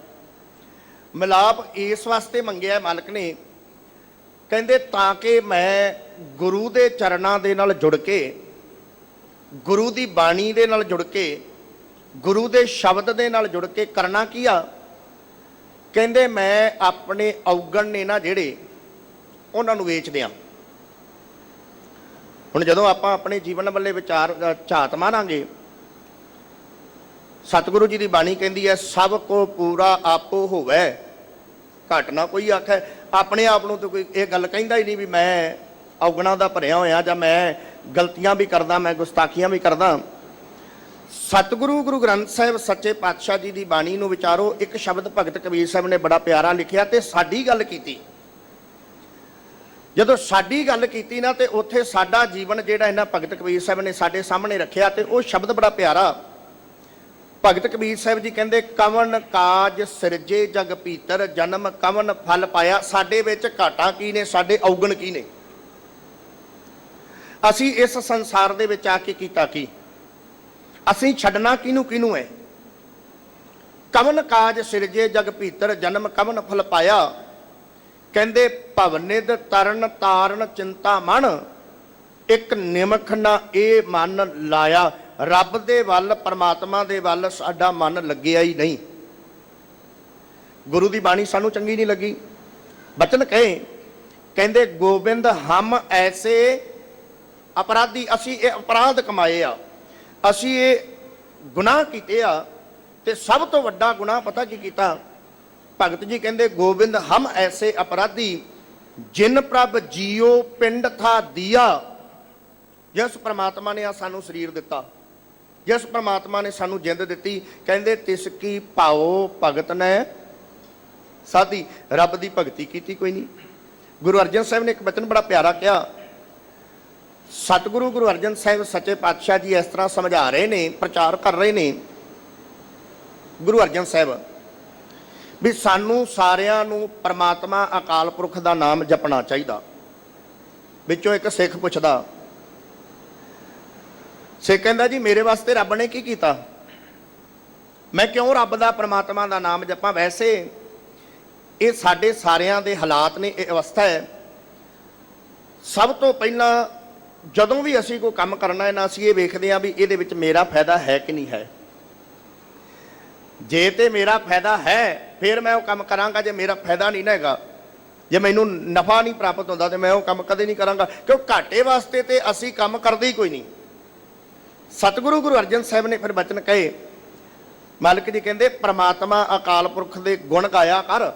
ਮਿਲਾਪ ਇਸ ਵਾਸਤੇ ਮੰਗਿਆ ਮਾਲਕ ਨੇ, ਕਹਿੰਦੇ ਤਾਂ ਕਿ ਮੈਂ ਗੁਰੂ ਦੇ ਚਰਨਾਂ ਦੇ ਨਾਲ ਜੁੜ ਕੇ, ਗੁਰੂ ਦੀ ਬਾਣੀ ਦੇ ਨਾਲ ਜੁੜ ਕੇ, ਗੁਰੂ ਦੇ ਸ਼ਬਦ ਦੇ ਨਾਲ ਜੁੜ ਕੇ ਕਰਨਾ ਕੀ ਆ, ਕਹਿੰਦੇ ਮੈਂ ਆਪਣੇ ਔਗਣ ਨੇ ਨਾ ਜਿਹੜੇ ਉਹਨਾਂ ਨੂੰ ਵੇਚ ਦਿਆਂ। ਹੁਣ ਜਦੋਂ ਆਪਾਂ ਆਪਣੇ ਜੀਵਨ ਵੱਲੇ ਵਿਚਾਰ ਝਾਤ ਮਾਰਾਂਗੇ, ਸਤਿਗੁਰੂ ਜੀ ਦੀ ਬਾਣੀ ਕਹਿੰਦੀ ਹੈ ਸਭ ਕੋ ਪੂਰਾ ਆਪੋ ਹੋਵੇ, ਘਟ ਨਾ ਕੋਈ ਆਖੇ। ਆਪਣੇ ਆਪ ਨੂੰ ਤਾਂ ਕੋਈ ਇਹ ਗੱਲ ਕਹਿੰਦਾ ਹੀ ਨਹੀਂ ਵੀ ਮੈਂ ਔਗਣਾਂ ਦਾ ਭਰਿਆ ਹੋਇਆ ਜਾਂ ਮੈਂ ਗਲਤੀਆਂ ਵੀ ਕਰਦਾ, ਮੈਂ ਗੁਸਤਾਖੀਆਂ ਵੀ ਕਰਦਾ। ਸਤਿਗੁਰੂ ਗੁਰੂ ਗ੍ਰੰਥ ਸਾਹਿਬ ਸੱਚੇ ਪਾਤਸ਼ਾਹ ਜੀ ਦੀ ਬਾਣੀ ਨੂੰ ਵਿਚਾਰੋ। ਇੱਕ ਸ਼ਬਦ ਭਗਤ ਕਬੀਰ ਸਾਹਿਬ ਨੇ ਬੜਾ ਪਿਆਰਾ ਲਿਖਿਆ ਤੇ ਸਾਡੀ ਗੱਲ ਕੀਤੀ। ਜਦੋਂ ਸਾਡੀ ਗੱਲ ਕੀਤੀ ਨਾ ਤੇ ਉੱਥੇ ਸਾਡਾ ਜੀਵਨ ਜਿਹੜਾ ਇਹਨਾਂ ਭਗਤ ਕਬੀਰ ਸਾਹਿਬ ਨੇ ਸਾਡੇ ਸਾਹਮਣੇ ਰੱਖਿਆ ਤੇ ਉਹ ਸ਼ਬਦ ਬੜਾ ਪਿਆਰਾ। ਭਗਤ ਕਬੀਰ ਸਾਹਿਬ ਜੀ ਕਹਿੰਦੇ ਕਵਨ ਕਾਜ ਸਿਰਜੇ ਜਗ ਭੀਤਰ, ਜਨਮ ਕਵਨ ਫਲ ਪਾਇਆ। ਸਾਡੇ ਵਿੱਚ ਘਾਟਾਂ ਕੀ ਨੇ, ਸਾਡੇ ਔਗਣ ਕੀ ਨੇ, ਅਸੀਂ ਇਸ ਸੰਸਾਰ ਦੇ ਵਿੱਚ ਆ ਕੇ ਕੀਤਾ ਕੀ, ਅਸੀਂ ਛੱਡਣਾ ਕਿਹਨੂੰ ਕਿਹਨੂੰ ਹੈ। ਕਵਨ ਕਾਜ ਸਿਰਜੇ ਜਗ ਭੀਤਰ, ਜਨਮ ਕਵਨ ਫਲ ਪਾਇਆ। ਕਹਿੰਦੇ ਭਵਨਿਦ ਤਰਨ ਤਾਰਨ ਚਿੰਤਾ ਮਨ, ਇੱਕ ਨਿਮਖ ਨਾ ਇਹ ਮਨ ਲਾਇਆ। ਰੱਬ ਦੇ ਵੱਲ, ਪਰਮਾਤਮਾ ਦੇ ਵੱਲ ਸਾਡਾ ਮਨ ਲੱਗਿਆ ਹੀ ਨਹੀਂ। ਗੁਰੂ ਦੀ ਬਾਣੀ ਸਾਨੂੰ ਚੰਗੀ ਨਹੀਂ ਲੱਗੀ। ਬਚਨ ਕਹੇ, ਕਹਿੰਦੇ ਗੋਬਿੰਦ ਹਮ ਐਸੇ ਅਪਰਾਧੀ, ਅਸੀਂ ਇਹ ਅਪਰਾਧ ਕਮਾਏ ਆ, ਅਸੀਂ ਇਹ ਗੁਨਾਹ ਕੀਤੇ ਆ। ਤੇ ਸਭ ਤੋਂ ਵੱਡਾ ਗੁਨਾਹ ਪਤਾ ਕੀ ਕੀਤਾ? ਭਗਤ ਜੀ ਕਹਿੰਦੇ ਗੋਬਿੰਦ ਹਮ ਐਸੇ ਅਪਰਾਧੀ, ਜਿਨ ਪ੍ਰਭ ਜੀਓ ਪਿੰਡ ਥਾ ਦੀਆ। ਜਿਸ ਪ੍ਰਮਾਤਮਾ ਨੇ ਆ ਸਾਨੂੰ ਸਰੀਰ ਦਿੱਤਾ, ਜਿਸ ਪ੍ਰਮਾਤਮਾ ਨੇ ਸਾਨੂੰ ਜਿੰਦ ਦਿੱਤੀ, ਕਹਿੰਦੇ ਤਿਸ ਕੀ ਭਾਓ ਭਗਤ ਨੇ ਸਾਧੀ। ਰੱਬ ਦੀ ਭਗਤੀ ਕੀਤੀ ਕੋਈ ਨਹੀਂ। ਗੁਰੂ ਅਰਜਨ ਸਾਹਿਬ ਨੇ ਇੱਕ ਬਚਨ ਬੜਾ ਪਿਆਰਾ ਕਿਹਾ। ਸਤਿਗੁਰੂ ਗੁਰੂ ਅਰਜਨ ਸਾਹਿਬ ਸੱਚੇ ਪਾਤਸ਼ਾਹ ਜੀ ਇਸ ਤਰ੍ਹਾਂ ਸਮਝਾ ਰਹੇ ਨੇ, ਪ੍ਰਚਾਰ ਕਰ ਰਹੇ ਨੇ ਗੁਰੂ ਅਰਜਨ ਸਾਹਿਬ, ਵੀ ਸਾਨੂੰ ਸਾਰਿਆਂ ਨੂੰ ਪਰਮਾਤਮਾ ਅਕਾਲ ਪੁਰਖ ਦਾ ਨਾਮ ਜਪਣਾ ਚਾਹੀਦਾ। ਵਿੱਚੋਂ ਇੱਕ ਸਿੱਖ ਪੁੱਛਦਾ, ਸਿੱਖ ਕਹਿੰਦਾ ਜੀ ਮੇਰੇ ਵਾਸਤੇ ਰੱਬ ਨੇ ਕੀ ਕੀਤਾ, ਮੈਂ ਕਿਉਂ ਰੱਬ ਦਾ ਪਰਮਾਤਮਾ ਦਾ ਨਾਮ ਜਪਾਂ। ਵੈਸੇ ਇਹ ਸਾਡੇ ਸਾਰਿਆਂ ਦੇ ਹਾਲਾਤ ਨੇ, ਇਹ ਅਵਸਥਾ ਹੈ। ਸਭ ਤੋਂ ਪਹਿਲਾਂ ਜਦੋਂ ਵੀ ਅਸੀਂ ਕੋਈ ਕੰਮ ਕਰਨਾ ਹੈ ਨਾ, ਅਸੀਂ ਇਹ ਵੇਖਦੇ ਹਾਂ ਵੀ ਇਹਦੇ ਵਿੱਚ ਮੇਰਾ ਫਾਇਦਾ ਹੈ ਕਿ ਨਹੀਂ ਹੈ। ਜੇ ਤੇ ਮੇਰਾ ਫਾਇਦਾ ਹੈ ਫਿਰ ਮੈਂ ਉਹ ਕੰਮ ਕਰਾਂਗਾ, ਜੇ ਮੇਰਾ ਫਾਇਦਾ ਨਹੀਂ ਨਾ ਹੈਗਾ, ਜੇ ਮੈਨੂੰ ਨਫਾ ਨਹੀਂ ਪ੍ਰਾਪਤ ਹੁੰਦਾ ਤੇ ਮੈਂ ਉਹ ਕੰਮ ਕਦੇ ਨਹੀਂ ਕਰਾਂਗਾ। ਕਿਉਂ ਘਾਟੇ ਵਾਸਤੇ ਤੇ ਅਸੀਂ ਕੰਮ ਕਰਦੇ ਹੀ ਕੋਈ ਨਹੀਂ। ਸਤਿਗੁਰੂ ਗੁਰੂ ਅਰਜਨ ਸਾਹਿਬ ਨੇ ਫਿਰ ਬਚਨ ਕਹੇ। ਮਾਲਕ ਜੀ ਕਹਿੰਦੇ ਪ੍ਰਮਾਤਮਾ ਅਕਾਲ ਪੁਰਖ ਦੇ ਗੁਣ ਗਾਇਆ ਕਰ,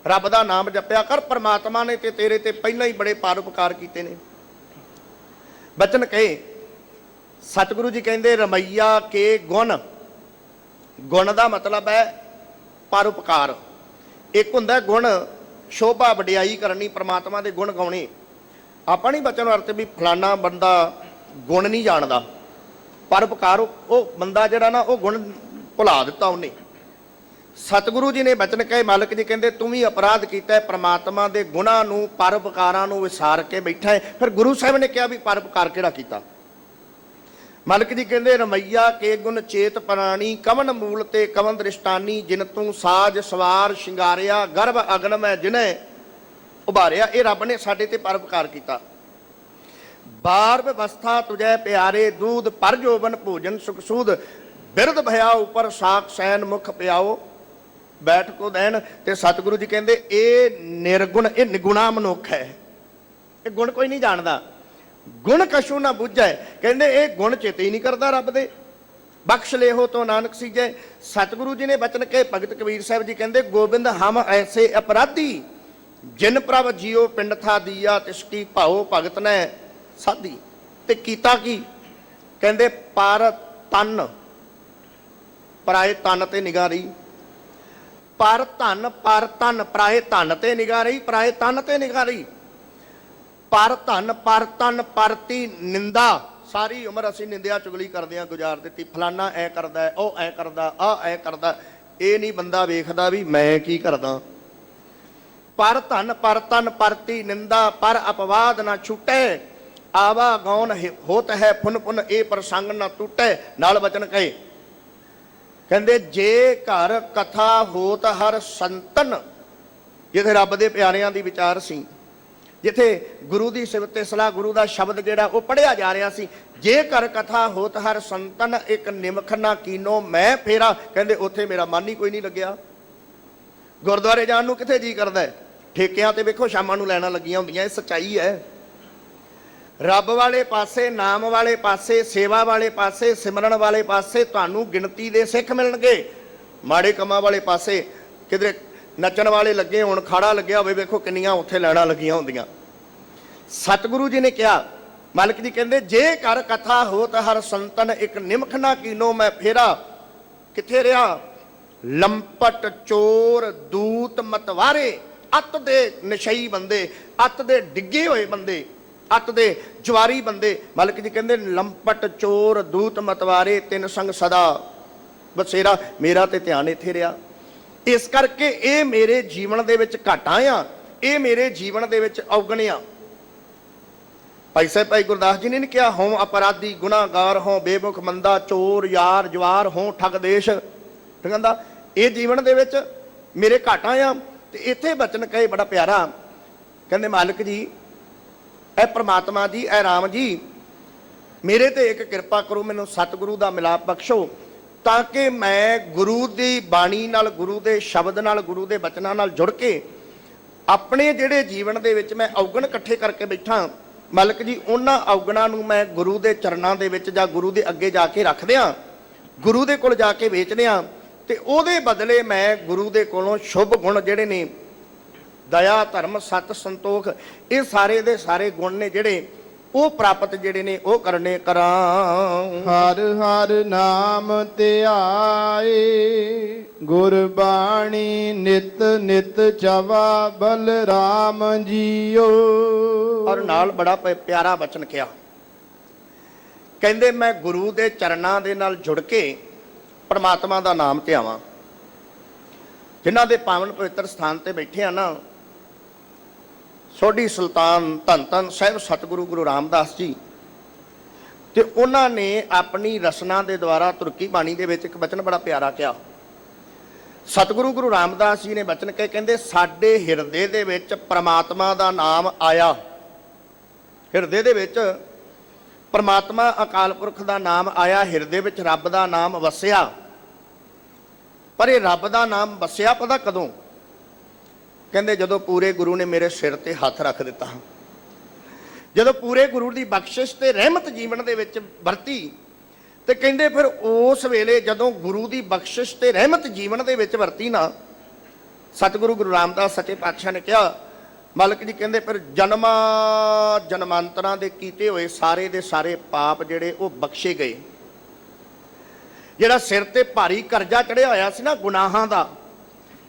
ਰੱਬ ਦਾ ਨਾਮ ਜਪਿਆ ਕਰ। ਪ੍ਰਮਾਤਮਾ ਨੇ ਤੇ ਤੇਰੇ ਤੇ ਪਹਿਲਾਂ ਹੀ ਬੜੇ ਪਰਉਪਕਾਰ ਕੀਤੇ ਨੇ। ਬਚਨ ਕਹੇ ਸਤਿਗੁਰੂ ਜੀ ਕਹਿੰਦੇ ਰਮਈਆ ਕੇ ਗੁਣ, ਗੁਣ ਦਾ ਮਤਲਬ ਹੈ ਪਰਉਪਕਾਰ। ਇੱਕ ਹੁੰਦਾ ਗੁਣ ਸ਼ੋਭਾ ਵਡਿਆਈ ਕਰਨੀ, ਪ੍ਰਮਾਤਮਾ ਦੇ ਗੁਣ ਗਾਉਣੇ। ਆਪਾਂ ਨਹੀਂ ਬਚਨ ਅਰਥ ਵੀ ਫਲਾਨਾ ਬੰਦਾ ਗੁਣ ਨਹੀਂ ਜਾਣਦਾ, ਪਰਉਪਕਾਰ ਉਹ ਬੰਦਾ ਜਿਹੜਾ ਨਾ ਉਹ ਗੁਣ ਭੁਲਾ ਦਿੱਤਾ ਉਹਨੇ। ਸਤਿਗੁਰੂ ਜੀ ਨੇ ਬਚਨ ਕਹੇ, ਮਾਲਕ ਜੀ ਕਹਿੰਦੇ ਤੂੰ ਵੀ ਅਪਰਾਧ ਕੀਤਾ ਹੈ, ਪ੍ਰਮਾਤਮਾ ਦੇ ਗੁਣਾਂ ਨੂੰ ਪਰਉਪਕਾਰਾਂ ਨੂੰ ਵਿਸਾਰ ਕੇ ਬੈਠਾ ਹੈ। ਫਿਰ ਗੁਰੂ ਸਾਹਿਬ ਨੇ ਕਿਹਾ ਵੀ ਪਰਉਪਕਾਰ ਕਿਹੜਾ ਕੀਤਾ। ਮਾਲਕ ਜੀ ਕਹਿੰਦੇ ਰਮਈਆ ਕੇ ਗੁਣ ਚੇਤ ਪ੍ਰਾਣੀ, ਕਵਨ ਮੂਲ ਤੇ ਕਵਨ ਦ੍ਰਿਸ਼ਟਾਨੀ, ਜਿਨ ਤੂੰ ਸਾਜ ਸਵਾਰ ਸ਼ਿੰਗਾਰਿਆ, ਗਰਭ ਅਗਨ ਮੈਂ ਜਿਨੇ ਉਭਾਰਿਆ। ਇਹ ਰੱਬ ਨੇ ਸਾਡੇ ਤੇ ਪਰਉਪਕਾਰ ਕੀਤਾ। ਬਾਰ ਵਿਵਸਥਾ ਤੁਝੈ ਪਿਆਰੇ, ਦੂਧ ਪਰ ਜੋਬਨ ਭੋਜਨ ਸੁਖ ਸੂਦ, ਬਿਰਧ ਭਇਆ ਉਪਰ ਸਾਖ ਸੈਨ ਮੁਖ ਪਿਆਓ, ਬੈਠ ਕੋ ਦੇਣ। ਤੇ ਸਤਿਗੁਰੂ ਜੀ ਕਹਿੰਦੇ ਇਹ ਨਿਰਗੁਣ, ਇਹ ਨਿਗੁਣਾ ਮਨੁੱਖ ਹੈ, ਇਹ ਗੁਣ ਕੋਈ ਨਹੀਂ ਜਾਣਦਾ। ਗੁਣ ਕਛੂ ਨਾ ਬੁੱਝੈ, ਕਹਿੰਦੇ ਇਹ ਗੁਣ ਚੇਤੇ ਹੀ ਨਹੀਂ ਕਰਦਾ ਰੱਬ ਦੇ। ਬਖਸ਼ ਲੇਹੋ ਤੋਂ ਨਾਨਕ ਸੀਜੈ। ਸਤਿਗੁਰੂ ਜੀ ਨੇ ਬਚਨ ਕਹੇ, ਭਗਤ ਕਬੀਰ ਸਾਹਿਬ ਜੀ ਕਹਿੰਦੇ ਗੋਬਿੰਦ ਹਮ ਐਸੇ ਅਪਰਾਧੀ, ਜਿਨ ਪ੍ਰਭ ਜੀਓ ਪਿੰਡ ਥਾ ਦੀਆ, ਤਿਸ ਕੀ ਭਾਓ ਭਗਤ ਨੇ ਸਾਧੀ। ਤੇ ਕੀਤਾ ਕੀ? ਕਹਿੰਦੇ ਪਰ ਤਨ, ਪਰਾਏ ਤਨ ਤੇ ਨਿਗਾਹ ਰਹੀ। ਪਰ ਧਨ ਪਰ ਤਨ, ਪਰਾਏ ਧਨ ਤੇ ਨਿਗਾਹ ਰਹੀ, ਪਰਾਏ ਤਨ ਤੇ ਨਿਗਾਹ ਰਹੀ। ਪਰ ਧਨ ਪਰ ਤਨ ਪਰਤੀ ਨਿੰਦਾ, ਸਾਰੀ ਉਮਰ ਅਸੀਂ ਨਿੰਦਿਆ ਚੁਗਲੀ ਕਰਦੇ ਹਾਂ ਗੁਜ਼ਾਰ ਦਿੱਤੀ। ਫਲਾਨਾ ਐ ਕਰਦਾ, ਉਹ ਐ ਕਰਦਾ, ਆ ਐ ਕਰਦਾ। ਇਹ ਨਹੀਂ ਬੰਦਾ ਵੇਖਦਾ ਵੀ ਮੈਂ ਕੀ ਕਰਦਾ। ਪਰ ਧਨ ਪਰ ਤਨ ਪਰਤੀ ਨਿੰਦਾ, ਪਰ ਅਪਵਾਦ ਨਾ ਛੁੱਟੇ, ਆਵਾ ਗੌਨ ਹੋਤ ਹੈ ਪੁਨ ਪੁਨ, ਇਹ ਪ੍ਰਸੰਗ ਨਾ ਟੁੱਟੇ। ਨਾਲ ਬਚਨ ਕਹੇ, ਕਹਿੰਦੇ ਜੇ ਘਰ ਕਥਾ ਹੋਤ ਹਰ ਸੰਤਨ, ਜਿੱਥੇ ਰੱਬ ਦੇ ਪਿਆਰਿਆਂ ਦੀ ਵਿਚਾਰ ਸੀ, ਜਿੱਥੇ ਗੁਰੂ ਦੀ ਸਿਫਤ ਤੇ ਸਲਾਹ, ਗੁਰੂ ਦਾ ਸ਼ਬਦ ਜਿਹੜਾ ਉਹ ਪੜ੍ਹਿਆ ਜਾ ਰਿਹਾ ਸੀ। ਜੇ ਘਰ ਕਥਾ ਹੋਤ ਹਰ ਸੰਤਨ, ਇੱਕ ਨਿਮਖ ਨਾ ਕੀਨੋ ਮੈਂ ਫੇਰਾ। ਕਹਿੰਦੇ ਉੱਥੇ ਮੇਰਾ ਮਨ ਹੀ ਕੋਈ ਨਹੀਂ ਲੱਗਿਆ। ਗੁਰਦੁਆਰੇ ਜਾਣ ਨੂੰ ਕਿੱਥੇ ਜੀ ਕਰਦਾ ਹੈ? ਠੇਕਿਆਂ ਤੇ ਵੇਖੋ ਸ਼ਾਮਾਂ ਨੂੰ ਲੈਣਾ ਲੱਗੀਆਂ ਹੁੰਦੀਆਂ। ਇਹ ਸੱਚਾਈ ਹੈ। ਰੱਬ ਵਾਲੇ ਪਾਸੇ, ਨਾਮ ਵਾਲੇ ਪਾਸੇ, ਸੇਵਾ ਵਾਲੇ ਪਾਸੇ, ਸਿਮਰਨ ਵਾਲੇ ਪਾਸੇ ਤੁਹਾਨੂੰ ਗਿਣਤੀ ਦੇ ਸਿੱਖ ਮਿਲਣਗੇ। ਮਾੜੇ ਕੰਮਾਂ ਵਾਲੇ ਪਾਸੇ ਕਿਧਰੇ ਨੱਚਣ ਵਾਲੇ ਲੱਗੇ ਹੋਣ, ਖਾੜਾ ਲੱਗਿਆ ਹੋਵੇ, ਵੇਖੋ ਕਿੰਨੀਆਂ ਉੱਥੇ ਲੈਣਾ ਲੱਗੀਆਂ ਹੁੰਦੀਆਂ। ਸਤਿਗੁਰੂ ਜੀ ਨੇ ਕਿਹਾ, ਮਾਲਕ ਜੀ ਕਹਿੰਦੇ ਜੇ ਕਰ ਕਥਾ ਹੋਤ ਹਰ ਸੰਤਨ, ਇੱਕ ਨਿਮਖ ਨਾ ਕੀਨੋ ਮੈਂ ਫੇਰਾ। ਕਿੱਥੇ ਰਿਹਾ? ਲੰਪਟ ਚੋਰ ਦੂਤ ਮਤਵਾਰੇ, ਅੱਤ ਦੇ ਨਸ਼ਈ ਬੰਦੇ, ਅੱਤ ਦੇ ਡਿੱਗੇ ਹੋਏ ਬੰਦੇ, ਅੱਤ ਦੇ ਜਵਾਰੀ ਬੰਦੇ। ਮਾਲਕ ਜੀ ਕਹਿੰਦੇ ਲੰਪਟ ਚੋਰ ਦੂਤ ਮਤਵਾਰੇ, ਤਿੰਨ ਸੰਗ ਸਦਾ ਬਸੇਰਾ। ਮੇਰਾ ਤੇ ਧਿਆਨ ਇੱਥੇ ਰਿਹਾ। ਇਸ ਕਰਕੇ ਇਹ ਮੇਰੇ ਜੀਵਨ ਦੇ ਵਿੱਚ ਘਾਟਾਂ ਆ, ਇਹ ਮੇਰੇ ਜੀਵਨ ਦੇ ਵਿੱਚ ਔਗਣਿਆ। ਭਾਈ ਸਾਹਿਬ ਭਾਈ ਗੁਰਦਾਸ ਜੀ ਨੇ ਕਿਹਾ, ਹੋਂ ਅਪਰਾਧੀ ਗੁਨਾਹਗਾਰ, ਹੋਂ ਬੇਮੁਖ ਮੰਦਾ, ਚੋਰ ਯਾਰ ਜਵਾਰ, ਹੋਂ ਠੱਗ ਦੇਸ਼। ਕਹਿੰਦਾ ਇਹ ਜੀਵਨ ਦੇ ਵਿੱਚ ਮੇਰੇ ਘਾਟਾਂ ਆ। ਤੇ ਇੱਥੇ ਬਚਨ ਕਹੇ ਬੜਾ ਪਿਆਰਾ, ਕਹਿੰਦੇ ਮਾਲਕ ਜੀ, ਇਹ ਪ੍ਰਮਾਤਮਾ ਜੀ, ਇਹ ਰਾਮ ਜੀ, ਮੇਰੇ ਤੇ ਇੱਕ ਕਿਰਪਾ ਕਰੋ, ਮੈਨੂੰ ਸਤਿਗੁਰੂ ਦਾ ਮਿਲਾਪ ਬਖਸ਼ੋ, ਤਾਂ ਕਿ ਮੈਂ ਗੁਰੂ ਦੀ ਬਾਣੀ ਨਾਲ, ਗੁਰੂ ਦੇ ਸ਼ਬਦ ਨਾਲ, ਗੁਰੂ ਦੇ ਬਚਨਾਂ ਨਾਲ ਜੁੜ ਕੇ ਆਪਣੇ ਜਿਹੜੇ ਜੀਵਨ ਦੇ ਵਿੱਚ ਮੈਂ ਔਗਣ ਇਕੱਠੇ ਕਰਕੇ ਬੈਠਾ, ਮਾਲਕ ਜੀ ਉਹਨਾਂ ਔਗਣਾਂ ਨੂੰ ਮੈਂ ਗੁਰੂ ਦੇ ਚਰਨਾਂ ਦੇ ਵਿੱਚ ਜਾਂ ਗੁਰੂ ਦੇ ਅੱਗੇ ਜਾ ਕੇ ਰੱਖ ਦਿਆਂ, ਗੁਰੂ ਦੇ ਕੋਲ ਜਾ ਕੇ ਵੇਚ ਦਿਆਂ। ਤੇ ਉਹਦੇ ਬਦਲੇ ਮੈਂ ਗੁਰੂ ਦੇ ਕੋਲੋਂ ਸ਼ੁਭ ਗੁਣ ਜਿਹੜੇ ਨੇ, ਦਇਆ ਧਰਮ ਸਤ ਸੰਤੋਖ, ਇਹ ਸਾਰੇ ਦੇ ਸਾਰੇ ਗੁਣ ਨੇ ਜਿਹੜੇ ਉਹ ਪ੍ਰਾਪਤ ਜਿਹੜੇ ਨੇ ਉਹ ਕਰਨੇ ਕਰਾਂ। ਹਰ ਹਰ ਨਾਮ ਧਿਆਏ, ਗੁਰਬਾਣੀ ਨਿਤ ਨਿਤ ਚਵਾ, ਬਲਰਾਮ ਜੀਓ। ਔਰ ਨਾਲ ਬੜਾ ਪਿਆਰਾ ਬਚਨ ਕਿਹਾ, ਕਹਿੰਦੇ ਮੈਂ ਗੁਰੂ ਦੇ ਚਰਨਾਂ ਦੇ ਨਾਲ ਜੁੜ ਕੇ ਪਰਮਾਤਮਾ ਦਾ ਨਾਮ ਧਿਆਵਾਂ। ਜਿਨ੍ਹਾਂ ਦੇ ਪਾਵਨ ਪਵਿੱਤਰ ਸਥਾਨ ਤੇ ਬੈਠੇ ਆ ਨਾ, ਸੋਢੀ ਸੁਲਤਾਨ ਧੰਨ ਧੰਨ ਸਾਹਿਬ ਸਤਿਗੁਰੂ ਗੁਰੂ ਰਾਮਦਾਸ ਜੀ, ਤੇ ਉਹਨਾਂ ਨੇ ਆਪਣੀ ਰਸਨਾ ਦੇ ਦੁਆਰਾ ਤੁਰਕੀ ਬਾਣੀ ਦੇ ਵਿੱਚ ਇੱਕ ਬਚਨ ਬੜਾ ਪਿਆਰਾ ਕਿਹਾ। ਸਤਿਗੁਰੂ ਗੁਰੂ ਰਾਮਦਾਸ ਜੀ ਨੇ ਬਚਨ ਕਹੇ, ਕਹਿੰਦੇ ਸਾਡੇ ਹਿਰਦੇ ਦੇ ਵਿੱਚ ਪ੍ਰਮਾਤਮਾ ਦਾ ਨਾਮ ਆਇਆ। ਹਿਰਦੇ ਦੇ ਵਿੱਚ ਪ੍ਰਮਾਤਮਾ ਅਕਾਲ ਪੁਰਖ ਦਾ ਨਾਮ ਆਇਆ, ਹਿਰਦੇ ਵਿੱਚ ਰੱਬ ਦਾ ਨਾਮ ਵਸਿਆ। ਪਰ ਇਹ ਰੱਬ ਦਾ ਨਾਮ ਵਸਿਆ ਪਤਾ ਕਦੋਂ? ਕਹਿੰਦੇ ਜਦੋਂ ਪੂਰੇ ਗੁਰੂ ਨੇ ਮੇਰੇ ਸਿਰ ਤੇ ਹੱਥ ਰੱਖ ਦਿੱਤਾ, ਜਦੋਂ ਪੂਰੇ ਗੁਰੂ ਦੀ ਬਖਸ਼ਿਸ਼ ਤੇ ਰਹਿਮਤ ਜੀਵਨ ਦੇ ਵਿੱਚ ਵਰਤੀ, ਤੇ ਕਹਿੰਦੇ ਫਿਰ ਉਸ ਵੇਲੇ ਜਦੋਂ ਗੁਰੂ ਦੀ ਬਖਸ਼ਿਸ਼ ਤੇ ਰਹਿਮਤ ਜੀਵਨ ਦੇ ਵਿੱਚ ਵਰਤੀ ਨਾ, ਸਤਿਗੁਰੂ ਗੁਰੂ ਰਾਮਦਾਸ ਸੱਚੇ ਪਾਤਸ਼ਾਹ ਨੇ ਕਿਹਾ, ਮਾਲਕ ਜੀ ਕਹਿੰਦੇ ਫਿਰ ਜਨਮਾਂਤਰਾਂ ਦੇ ਕੀਤੇ ਹੋਏ ਸਾਰੇ ਦੇ ਸਾਰੇ ਪਾਪ ਜਿਹੜੇ ਉਹ ਬਖਸ਼ੇ ਗਏ। ਜਿਹੜਾ ਸਿਰ ਤੇ ਭਾਰੀ ਕਰਜ਼ਾ ਚੜਿਆ ਹੋਇਆ ਸੀ ਨਾ ਗੁਨਾਹਾਂ ਦਾ,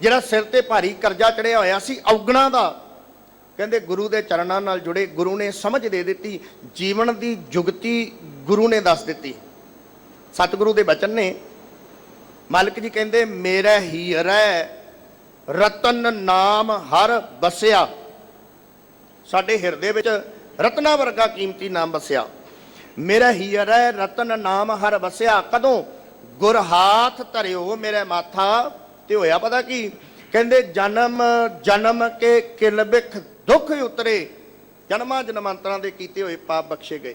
ਜਿਹੜਾ ਸਿਰ ਤੇ ਭਾਰੀ ਕਰਜ਼ਾ ਚੜਿਆ ਹੋਇਆ ਸੀ ਔਗਣਾਂ ਦਾ, ਕਹਿੰਦੇ ਗੁਰੂ ਦੇ ਚਰਨਾਂ ਨਾਲ ਜੁੜੇ ਗੁਰੂ ਨੇ ਸਮਝ ਦੇ ਦਿੱਤੀ, ਜੀਵਨ ਦੀ ਜੁਗਤੀ ਗੁਰੂ ਨੇ ਦੱਸ ਦਿੱਤੀ। ਸਤਿਗੁਰੂ ਦੇ ਬਚਨ ਨੇ, ਮਾਲਕ ਜੀ ਕਹਿੰਦੇ ਮੇਰਾ ਹੀਰਾ ਰਤਨ ਨਾਮ ਹਰ ਵਸਿਆ, ਸਾਡੇ ਹਿਰਦੇ ਵਿੱਚ ਰਤਨਾ ਵਰਗਾ ਕੀਮਤੀ ਨਾਮ ਵਸਿਆ। ਮੇਰਾ ਹੀਰਾ ਰਤਨ ਨਾਮ ਹਰ ਵਸਿਆ, ਕਦੋਂ? ਗੁਰ ਹਾਥ ਧਰਿਓ ਮੇਰੇ ਮਾਥਾ। ਤੇ ਹੋਇਆ ਪਤਾ ਕੀ? ਕਹਿੰਦੇ ਜਨਮ ਜਨਮ ਕੇ ਕਿਲ ਬਿਖ ਦੁੱਖ ਉਤਰੇ, ਜਨਮਾਂ ਜਨਮਾਂਤਰਾਂ ਦੇ ਕੀਤੇ ਹੋਏ ਪਾਪ ਬਖਸ਼ੇ ਗਏ,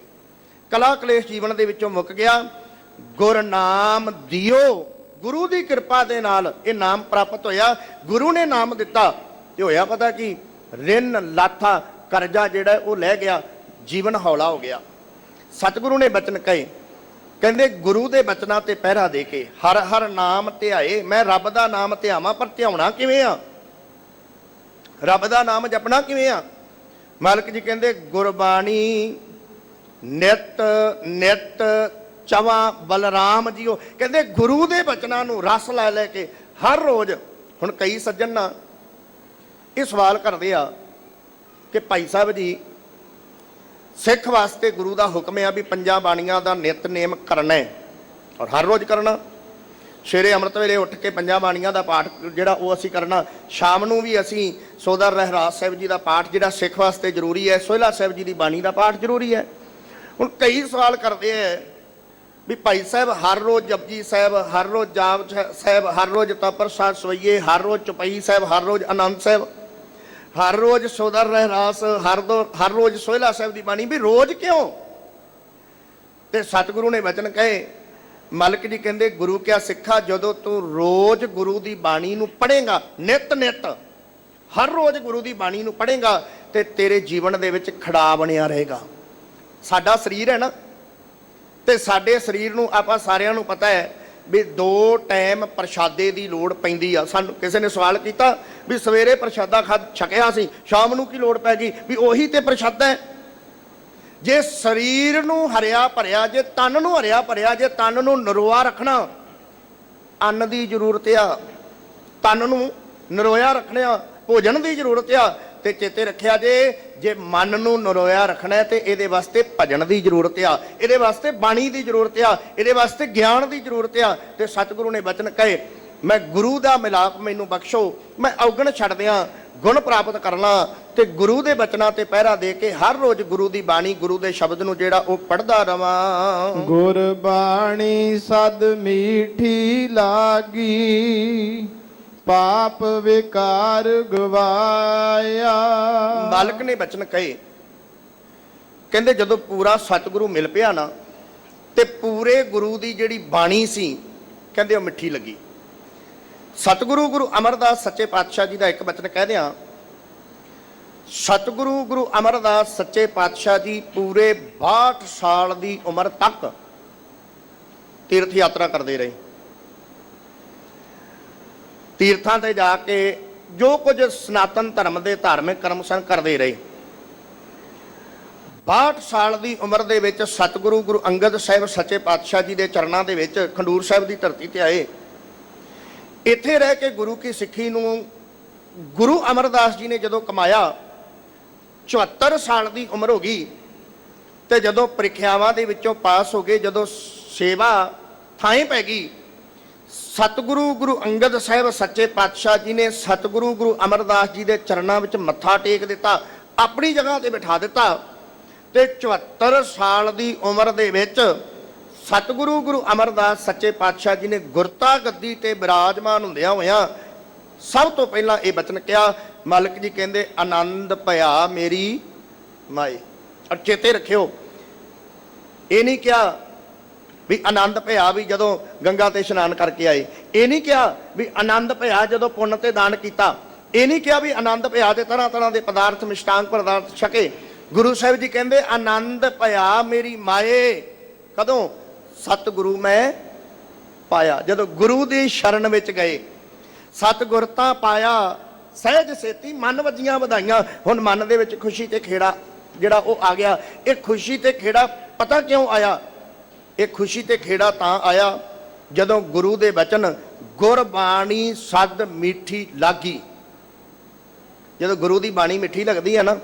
ਕਲਾ ਕਲੇਸ਼ ਜੀਵਨ ਦੇ ਵਿੱਚੋਂ ਮੁੱਕ ਗਿਆ। ਗੁਰ ਨਾਮ ਦਿਓ, ਗੁਰੂ ਦੀ ਕਿਰਪਾ ਦੇ ਨਾਲ ਇਹ ਨਾਮ ਪ੍ਰਾਪਤ ਹੋਇਆ, ਗੁਰੂ ਨੇ ਨਾਮ ਦਿੱਤਾ। ਤੇ ਹੋਇਆ ਪਤਾ ਕੀ? ਰਿਨ ਲਾਥਾ, ਕਰਜ਼ਾ ਜਿਹੜਾ ਉਹ ਲੈ ਗਿਆ, ਜੀਵਨ ਹੌਲਾ ਹੋ ਗਿਆ। ਸਤਿਗੁਰੂ ਨੇ ਬਚਨ ਕਹੇ, ਕਹਿੰਦੇ ਗੁਰੂ ਦੇ ਬਚਨਾਂ ਤੇ ਪਹਿਰਾ ਦੇ ਕੇ ਹਰ ਹਰ ਨਾਮ ਧਿਆਏ। ਮੈਂ ਰੱਬ ਦਾ ਨਾਮ ਧਿਆਵਾਂ, ਪਰ ਧਿਆਉਣਾ ਕਿਵੇਂ ਆ? ਰੱਬ ਦਾ ਨਾਮ ਜਪਣਾ ਕਿਵੇਂ ਆ? ਮਾਲਕ ਜੀ ਕਹਿੰਦੇ ਗੁਰਬਾਣੀ ਨਿਤ ਨਿਤ ਚਵਾਂ ਬਲਰਾਮ ਜੀਓ। ਕਹਿੰਦੇ ਗੁਰੂ ਦੇ ਬਚਨਾਂ ਨੂੰ ਰਸ ਲੈ ਲੈ ਕੇ ਹਰ ਰੋਜ਼। ਹੁਣ ਕਈ ਸੱਜਣ ਨਾ ਇਹ ਸਵਾਲ ਕਰਦੇ ਆ ਕਿ ਭਾਈ ਸਾਹਿਬ ਜੀ, ਸਿੱਖ ਵਾਸਤੇ ਗੁਰੂ ਦਾ ਹੁਕਮ ਆ ਵੀ 5 ਬਾਣੀਆਂ ਦਾ ਨਿਤਨੇਮ ਕਰਨਾ ਹੈ ਔਰ ਹਰ ਰੋਜ਼ ਕਰਨਾ। ਸਵੇਰੇ ਅੰਮ੍ਰਿਤ ਵੇਲੇ ਉੱਠ ਕੇ 5 ਬਾਣੀਆਂ ਦਾ ਪਾਠ ਜਿਹੜਾ ਉਹ ਅਸੀਂ ਕਰਨਾ, ਸ਼ਾਮ ਨੂੰ ਵੀ ਅਸੀਂ ਸੋਦਰ ਰਹਿਰਾਸ ਸਾਹਿਬ ਜੀ ਦਾ ਪਾਠ ਜਿਹੜਾ ਸਿੱਖ ਵਾਸਤੇ ਜ਼ਰੂਰੀ ਹੈ, ਸੋਹਿਲਾ ਸਾਹਿਬ ਜੀ ਦੀ ਬਾਣੀ ਦਾ ਪਾਠ ਜ਼ਰੂਰੀ ਹੈ। ਹੁਣ ਕਈ ਸਵਾਲ ਕਰਦੇ ਆ ਵੀ ਭਾਈ ਸਾਹਿਬ ਹਰ ਰੋਜ਼ ਜਪਜੀ ਸਾਹਿਬ, ਹਰ ਰੋਜ਼ ਜਾਪ ਸਾਹਿਬ, ਹਰ ਰੋਜ ਤਪਰਸਾਦ ਸਵਈਏ, ਹਰ ਰੋਜ਼ ਚੁਪਈ ਸਾਹਿਬ, ਹਰ ਰੋਜ਼ ਆਨੰਦ ਸਾਹਿਬ, ਹਰ ਰੋਜ਼ ਸੋਦਰ ਰਹਿਰਾਸ, ਹਰ ਰੋਜ਼ ਸੋਹਿਲਾ ਸਾਹਿਬ ਦੀ ਬਾਣੀ, ਵੀ ਰੋਜ਼ ਕਿਉਂ? ਤੇ ਸਤਿਗੁਰੂ ਨੇ ਵਚਨ ਕਹੇ, ਮਾਲਕ ਜੀ ਕਹਿੰਦੇ ਗੁਰੂ ਕਿਆ ਸਿੱਖਾ, ਜਦੋਂ ਤੂੰ ਰੋਜ਼ ਗੁਰੂ ਦੀ ਬਾਣੀ ਨੂੰ ਪੜ੍ਹੇਗਾ, ਨਿਤ ਨਿਤ ਹਰ ਰੋਜ਼ ਗੁਰੂ ਦੀ ਬਾਣੀ ਨੂੰ ਪੜ੍ਹੇਗਾ, ਤੇ ਤੇਰੇ ਜੀਵਨ ਦੇ ਵਿੱਚ ਖੜਾ ਬਣਿਆ ਰਹੇਗਾ। ਸਾਡਾ ਸਰੀਰ ਹੈ ਨਾ, ਤੇ ਸਾਡੇ ਸਰੀਰ ਨੂੰ ਆਪਾਂ ਸਾਰਿਆਂ ਨੂੰ ਪਤਾ ਹੈ ਵੀ 2 ਟਾਈਮ ਪ੍ਰਸ਼ਾਦੇ ਦੀ ਲੋੜ ਪੈਂਦੀ ਆ। ਸਾਨੂੰ ਕਿਸੇ ਨੇ ਸਵਾਲ ਕੀਤਾ ਵੀ ਸਵੇਰੇ ਪ੍ਰਸ਼ਾਦਾ ਛਕਿਆ ਸੀ, ਸ਼ਾਮ ਨੂੰ ਕੀ ਲੋੜ ਪੈ ਗਈ? ਵੀ ਉਹੀ ਤੇ ਪ੍ਰਸ਼ਾਦਾ ਹੈ। ਜੇ ਸਰੀਰ ਨੂੰ ਹਰਿਆ ਭਰਿਆ, ਜੇ ਤਨ ਨੂੰ ਹਰਿਆ ਭਰਿਆ, ਜੇ ਤਨ ਨੂੰ ਨਰੋਆ ਰੱਖਣਾ, ਅੰਨ ਦੀ ਜ਼ਰੂਰਤ ਆ, ਤਨ ਨੂੰ ਨਰੋਇਆ ਰੱਖਣਾ ਭੋਜਨ ਦੀ ਜ਼ਰੂਰਤ ਆ। ਤੇ ਚੇਤੇ ਰੱਖਿਆ ਜੇ ਮਨ ਨੂੰ ਨਰੋਇਆ ਰੱਖਣਾ ਤੇ ਇਹਦੇ ਵਾਸਤੇ ਭਜਨ ਦੀ ਜ਼ਰੂਰਤ ਆ, ਇਹਦੇ ਵਾਸਤੇ ਬਾਣੀ ਦੀ ਜ਼ਰੂਰਤ ਆ, ਇਹਦੇ ਵਾਸਤੇ ਗਿਆਨ ਦੀ ਜ਼ਰੂਰਤ ਆ। ਤੇ ਸਤਿਗੁਰੂ ਨੇ ਬਚਨ ਕਹੇ, ਮੈਂ ਗੁਰੂ ਦਾ ਮਿਲਾਪ ਮੈਨੂੰ ਬਖਸ਼ੋ, ਮੈਂ ਔਗਣ ਛੱਡ ਦਿਆਂ, ਗੁਣ ਪ੍ਰਾਪਤ ਕਰਨਾ। ਤੇ ਗੁਰੂ ਦੇ ਬਚਨਾਂ ਤੇ ਪਹਿਰਾ ਦੇ ਕੇ ਹਰ ਰੋਜ਼ ਗੁਰੂ ਦੀ ਬਾਣੀ, ਗੁਰੂ ਦੇ ਸ਼ਬਦ ਨੂੰ ਜਿਹੜਾ ਉਹ ਪੜ੍ਹਦਾ ਰਵਾਂ। ਗੁਰਬਾਣੀ ਸਦ ਮੀਠੀ ਲਾਗੀ, ਪਾਪ ਵਿਕਾਰ ਗਵਾਇਆ। ਮਾਲਕ ਨੇ ਬਚਨ ਕਹੇ, ਕਹਿੰਦੇ ਜਦੋਂ ਪੂਰਾ ਸਤਿਗੁਰੂ ਮਿਲ ਪਿਆ ਨਾ, ਤੇ ਪੂਰੇ ਗੁਰੂ ਦੀ ਜਿਹੜੀ ਬਾਣੀ ਸੀ, ਕਹਿੰਦੇ ਉਹ ਮਿੱਠੀ ਲੱਗੀ। ਸਤਿਗੁਰੂ ਗੁਰੂ ਅਮਰਦਾਸ ਸੱਚੇ ਪਾਤਸ਼ਾਹ ਜੀ ਦਾ ਇੱਕ ਬਚਨ ਕਹਿ ਦਿਆਂ, ਸਤਿਗੁਰੂ ਗੁਰੂ ਅਮਰਦਾਸ ਸੱਚੇ ਪਾਤਸ਼ਾਹ ਜੀ ਪੂਰੇ 62 ਸਾਲ ਦੀ ਉਮਰ ਤੱਕ ਤੀਰਥ ਯਾਤਰਾ ਕਰਦੇ ਰਹੇ। ਤੀਰਥਾਂ ਤੇ ਜਾ ਕੇ ਜੋ ਕੁਝ ਸਨਾਤਨ ਧਰਮ ਦੇ ਧਾਰਮਿਕ ਕਰਮ ਸਨ ਕਰਦੇ ਰਹੇ। 62 ਸਾਲ ਦੀ ਉਮਰ ਦੇ ਵਿੱਚ ਸਤਿਗੁਰੂ ਗੁਰੂ ਅੰਗਦ ਸਾਹਿਬ ਸੱਚੇ ਪਾਤਸ਼ਾਹ ਜੀ ਦੇ ਚਰਨਾਂ ਦੇ ਵਿੱਚ ਖੰਡੂਰ ਸਾਹਿਬ ਦੀ ਧਰਤੀ ਤੇ ਆਏ। ਇੱਥੇ ਰਹਿ ਕੇ ਗੁਰੂ ਕੀ ਸਿੱਖੀ ਨੂੰ ਗੁਰੂ ਅਮਰਦਾਸ ਜੀ ਨੇ ਜਦੋਂ ਕਮਾਇਆ, 74 ਸਾਲ ਦੀ ਉਮਰ ਹੋ ਗਈ। ਤੇ ਜਦੋਂ ਪ੍ਰੀਖਿਆਵਾਂ ਦੇ ਵਿੱਚੋਂ ਪਾਸ ਹੋ ਗਏ, ਜਦੋਂ ਸੇਵਾ ਥਾਂ ਪੈ ਗਈ, ਸਤਿਗੁਰੂ ਗੁਰੂ ਅੰਗਦ ਸਾਹਿਬ ਸੱਚੇ ਪਾਤਸ਼ਾਹ ਜੀ ਨੇ ਸਤਿਗੁਰੂ ਗੁਰੂ ਅਮਰਦਾਸ ਜੀ ਦੇ ਚਰਨਾਂ ਵਿੱਚ ਮੱਥਾ ਟੇਕ ਦਿੱਤਾ, ਆਪਣੀ ਜਗ੍ਹਾ ਤੇ ਬਿਠਾ ਦਿੱਤਾ। ਤੇ 74 ਸਾਲ ਦੀ ਉਮਰ ਦੇ ਵਿੱਚ ਸਤਿਗੁਰੂ ਗੁਰੂ ਅਮਰਦਾਸ ਸੱਚੇ ਪਾਤਸ਼ਾਹ ਜੀ ਨੇ ਗੁਰਤਾ ਗੱਦੀ ਤੇ ਬਿਰਾਜਮਾਨ ਹੁੰਦਿਆਂ ਹੋਇਆਂ ਸਭ ਤੋਂ ਪਹਿਲਾਂ ਇਹ ਬਚਨ ਕਿਹਾ, ਮਾਲਕ ਜੀ ਕਹਿੰਦੇ ਆਨੰਦ ਭਇਆ ਮੇਰੀ ਮਾਏ। ਔਰ ਚੇਤੇ ਰੱਖਿਓ, ਇਹ ਨਹੀਂ ਕਿਹਾ ਵੀ ਆਨੰਦ ਭਇਆ ਵੀ ਜਦੋਂ ਗੰਗਾ ਤੇ ਇਸ਼ਨਾਨ ਕਰਕੇ ਆਏ, ਇਹ ਨਹੀਂ ਕਿਹਾ ਵੀ ਆਨੰਦ ਭਇਆ ਜਦੋਂ ਪੁੰਨ ਤੇ ਦਾਨ ਕੀਤਾ, ਇਹ ਨਹੀਂ ਕਿਹਾ ਵੀ ਆਨੰਦ ਭਇਆ ਤੇ ਤਰ੍ਹਾਂ ਤਰ੍ਹਾਂ ਦੇ ਪਦਾਰਥ ਮਿਸ਼ਟਾਂਗ ਪਦਾਰਥ ਛਕੇ। ਗੁਰੂ ਸਾਹਿਬ ਜੀ ਕਹਿੰਦੇ ਆਨੰਦ ਭਇਆ ਮੇਰੀ ਮਾਏ, ਕਦੋਂ? ਸਤਿਗੁਰੂ ਮੈਂ ਪਾਇਆ। ਜਦੋਂ ਗੁਰੂ ਦੀ ਸ਼ਰਨ ਵਿੱਚ ਗਏ, ਸਤਿਗੁਰ ਤਾਂ ਪਾਇਆ ਸਹਿਜ ਸੇਤੀ, ਮਨ ਵੱਜੀਆਂ ਵਧਾਈਆਂ। ਹੁਣ ਮਨ ਦੇ ਵਿੱਚ ਖੁਸ਼ੀ ਤੇ ਖੇੜਾ ਜਿਹੜਾ ਉਹ ਆ ਗਿਆ। ਇਹ ਖੁਸ਼ੀ ਤੇ ਖੇੜਾ ਪਤਾ ਕਿਉਂ ਆਇਆ? ਇਹ ਖੁਸ਼ੀ ਤੇ ਖੇੜਾ ਤਾਂ ਆਇਆ ਜਦੋਂ ਗੁਰੂ ਦੇ ਬਚਨ ਗੁਰਬਾਣੀ ਸਦ ਮਿੱਠੀ ਲਾਗੀ। ਜਦੋਂ ਗੁਰੂ ਦੀ ਬਾਣੀ ਮਿੱਠੀ ਲੱਗਦੀ ਹੈ ਨਾ,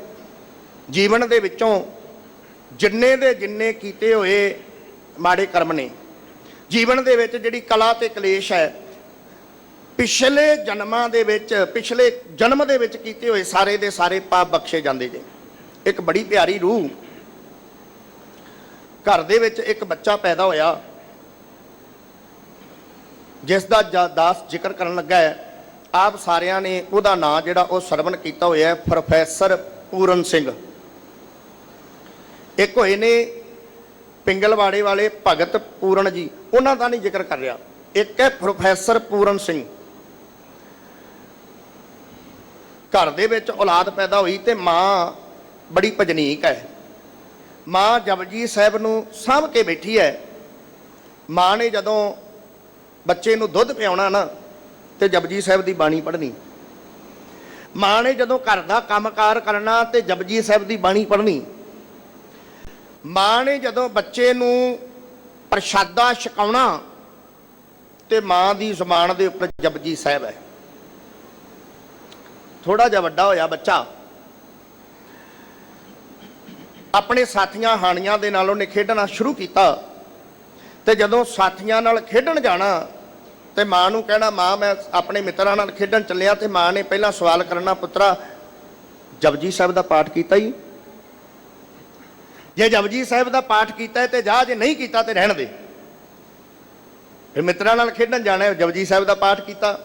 ਜੀਵਨ ਦੇ ਵਿੱਚੋਂ ਜਿੰਨੇ ਦੇ ਜਿੰਨੇ ਕੀਤੇ ਹੋਏ ਮਾੜੇ ਕਰਮ ਨੇ, ਜੀਵਨ ਦੇ ਵਿੱਚ ਜਿਹੜੀ ਕਲਾ ਤੇ ਕਲੇਸ਼ ਹੈ, ਪਿਛਲੇ ਜਨਮਾਂ ਦੇ ਵਿੱਚ, ਪਿਛਲੇ ਜਨਮ ਦੇ ਵਿੱਚ ਕੀਤੇ ਹੋਏ ਸਾਰੇ ਦੇ ਸਾਰੇ ਪਾਪ ਬਖਸ਼ੇ ਜਾਂਦੇ ਜੇ। ਇੱਕ ਬੜੀ ਪਿਆਰੀ ਰੂਹ, ਘਰ ਦੇ ਵਿੱਚ ਇੱਕ ਬੱਚਾ ਪੈਦਾ ਹੋਇਆ ਜਿਸ ਦਾ ਦਾਸ ਜ਼ਿਕਰ ਕਰਨ ਲੱਗਾ ਹੈ। ਆਪ ਸਾਰਿਆਂ ਨੇ ਉਹਦਾ ਨਾਂ ਜਿਹੜਾ ਉਹ ਸਰਵਣ ਕੀਤਾ ਹੋਇਆ ਹੈ, ਪ੍ਰੋਫੈਸਰ ਪੂਰਨ ਸਿੰਘ। ਇੱਕ ਹੋਏ ਨੇ ਪਿੰਗਲਵਾੜੇ ਵਾਲੇ ਭਗਤ ਪੂਰਨ ਜੀ, ਉਹਨਾਂ ਦਾ ਨਹੀਂ ਜ਼ਿਕਰ ਕਰ ਰਿਹਾ। ਇੱਕ ਹੈ ਪ੍ਰੋਫੈਸਰ ਪੂਰਨ ਸਿੰਘ। ਘਰ ਦੇ ਵਿੱਚ ਔਲਾਦ ਪੈਦਾ ਹੋਈ ਤੇ ਮਾਂ ਬੜੀ ਭਜਨੀਕ ਹੈ। ਮਾਂ ਜਪਜੀ ਸਾਹਿਬ ਨੂੰ ਸਾਂਭ ਕੇ ਬੈਠੀ ਹੈ। ਮਾਂ ਨੇ ਜਦੋਂ ਬੱਚੇ ਨੂੰ ਦੁੱਧ ਪਿਆਉਣਾ ਨਾ ਤੇ ਜਪਜੀ ਸਾਹਿਬ ਦੀ ਬਾਣੀ ਪੜ੍ਹਨੀ। ਮਾਂ ਨੇ ਜਦੋਂ ਘਰ ਦਾ ਕੰਮਕਾਰ ਕਰਨਾ ਤੇ ਜਪਜੀ ਸਾਹਿਬ ਦੀ ਬਾਣੀ ਪੜ੍ਹਨੀ। ਮਾਂ ਨੇ ਜਦੋਂ ਬੱਚੇ ਨੂੰ ਪ੍ਰਸ਼ਾਦਾ ਛਕਾਉਣਾ ਤੇ ਮਾਂ ਦੀ ਜ਼ੁਬਾਨ ਦੇ ਉੱਪਰ ਜਪਜੀ ਸਾਹਿਬ ਹੈ। ਥੋੜਾ ਜਿਹਾ ਵੱਡਾ ਹੋਇਆ ਬੱਚਾ, ਆਪਣੇ ਸਾਥੀਆਂ ਹਾਣੀਆਂ ਦੇ ਨਾਲ ਉਹਨੇ ਖੇਡਣਾ ਸ਼ੁਰੂ ਕੀਤਾ ਤੇ ਜਦੋਂ ਸਾਥੀਆਂ ਨਾਲ ਖੇਡਣ ਜਾਣਾ ਤੇ ਮਾਂ ਨੂੰ ਕਹਿਣਾ, ਮਾਂ ਮੈਂ ਆਪਣੇ ਮਿੱਤਰਾਂ ਨਾਲ ਖੇਡਣ ਚੱਲਿਆ। ਤੇ ਮਾਂ ਨੇ ਪਹਿਲਾਂ ਸਵਾਲ ਕਰਨਾ, ਪੁੱਤਰਾ ਜਪਜੀ ਸਾਹਿਬ ਦਾ ਪਾਠ ਕੀਤਾ ਹੀ? ਜੇ ਜਪਜੀ ਸਾਹਿਬ ਦਾ ਪਾਠ ਕੀਤਾ ਹੈ ਤੇ ਜਾ, ਜੇ ਨਹੀਂ ਕੀਤਾ ਤੇ ਰਹਿਣ ਦੇ। ਫਿਰ ਮਿੱਤਰਾਂ ਨਾਲ ਖੇਡਣ ਜਾਣਾ, ਜਪਜੀ ਸਾਹਿਬ ਦਾ ਪਾਠ ਕੀਤਾ।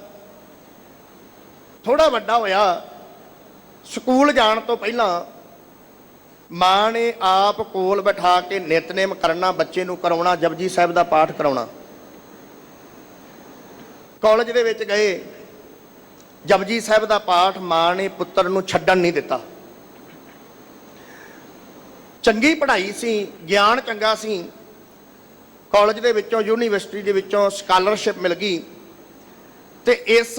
ਥੋੜਾ ਵੱਡਾ ਹੋਇਆ, ਸਕੂਲ ਜਾਣ ਤੋਂ ਪਹਿਲਾਂ ਮਾਂ ਨੇ ਆਪ ਕੋਲ ਬਿਠਾ ਕੇ ਨਿਤਨੇਮ ਕਰਨਾ, ਬੱਚੇ ਨੂੰ ਕਰਾਉਣਾ, ਜਪਜੀ ਸਾਹਿਬ ਦਾ ਪਾਠ ਕਰਾਉਣਾ। ਕਾਲਜ ਦੇ ਵਿੱਚ ਗਏ, ਜਪਜੀ ਸਾਹਿਬ ਦਾ ਪਾਠ ਮਾਂ ਨੇ ਪੁੱਤਰ ਨੂੰ ਛੱਡਣ ਨਹੀਂ ਦਿੱਤਾ। ਚੰਗੀ ਪੜ੍ਹਾਈ ਸੀ, ਗਿਆਨ ਚੰਗਾ ਸੀ, ਕਾਲਜ ਦੇ ਵਿੱਚੋਂ ਯੂਨੀਵਰਸਿਟੀ ਦੇ ਵਿੱਚੋਂ ਸਕਾਲਰਸ਼ਿਪ ਮਿਲ ਗਈ ਤੇ ਇਸ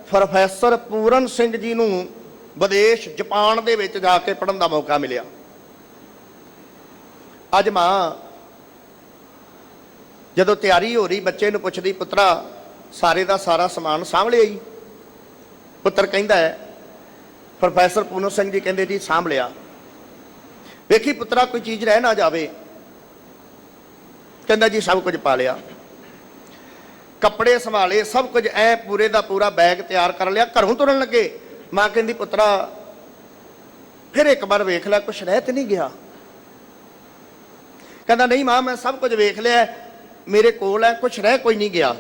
ਪ੍ਰੋਫੈਸਰ ਪੂਰਨ ਸਿੰਘ ਜੀ ਨੂੰ ਵਿਦੇਸ਼ ਜਾਪਾਨ ਦੇ ਵਿੱਚ ਜਾ ਕੇ ਪੜ੍ਹਨ ਦਾ ਮੌਕਾ ਮਿਲਿਆ। ਅੱਜ ਮਾਂ ਜਦੋਂ ਤਿਆਰੀ ਹੋ ਰਹੀ, ਬੱਚੇ ਨੂੰ ਪੁੱਛਦੀ, ਪੁੱਤਰਾ ਸਾਰੇ ਦਾ ਸਾਰਾ ਸਮਾਨ ਸਾਂਭ ਲਿਆ ਜੀ? ਪੁੱਤਰ ਕਹਿੰਦਾ ਹੈ, ਪ੍ਰੋਫੈਸਰ ਪੂਰਨ ਸਿੰਘ ਜੀ ਕਹਿੰਦੇ ਜੀ ਸਾਂਭ ਲਿਆ। ਵੇਖੀ ਪੁੱਤਰਾ ਕੋਈ ਚੀਜ਼ ਰਹਿ ਨਾ ਜਾਵੇ। ਕਹਿੰਦਾ ਜੀ ਸਭ ਕੁਝ ਪਾ ਲਿਆ, ਕੱਪੜੇ ਸੰਭਾਲੇ, ਸਭ ਕੁਝ ਐ ਪੂਰੇ ਦਾ ਪੂਰਾ ਬੈਗ ਤਿਆਰ ਕਰ ਲਿਆ। ਘਰੋਂ ਤੁਰਨ ਲੱਗੇ, ਮਾਂ ਕਹਿੰਦੀ ਪੁੱਤਰਾ ਫਿਰ ਇੱਕ ਵਾਰ ਵੇਖ ਲੈ, ਕੁਛ ਰਹਿ ਤੇ ਨਹੀਂ ਗਿਆ? ਕਹਿੰਦਾ ਨਹੀਂ ਮਾਂ ਮੈਂ ਸਭ ਕੁਝ ਵੇਖ ਲਿਆ, ਮੇਰੇ ਕੋਲ ਹੈ, ਕੁਛ ਰਹਿ ਕੋਈ ਨਹੀਂ ਗਿਆ।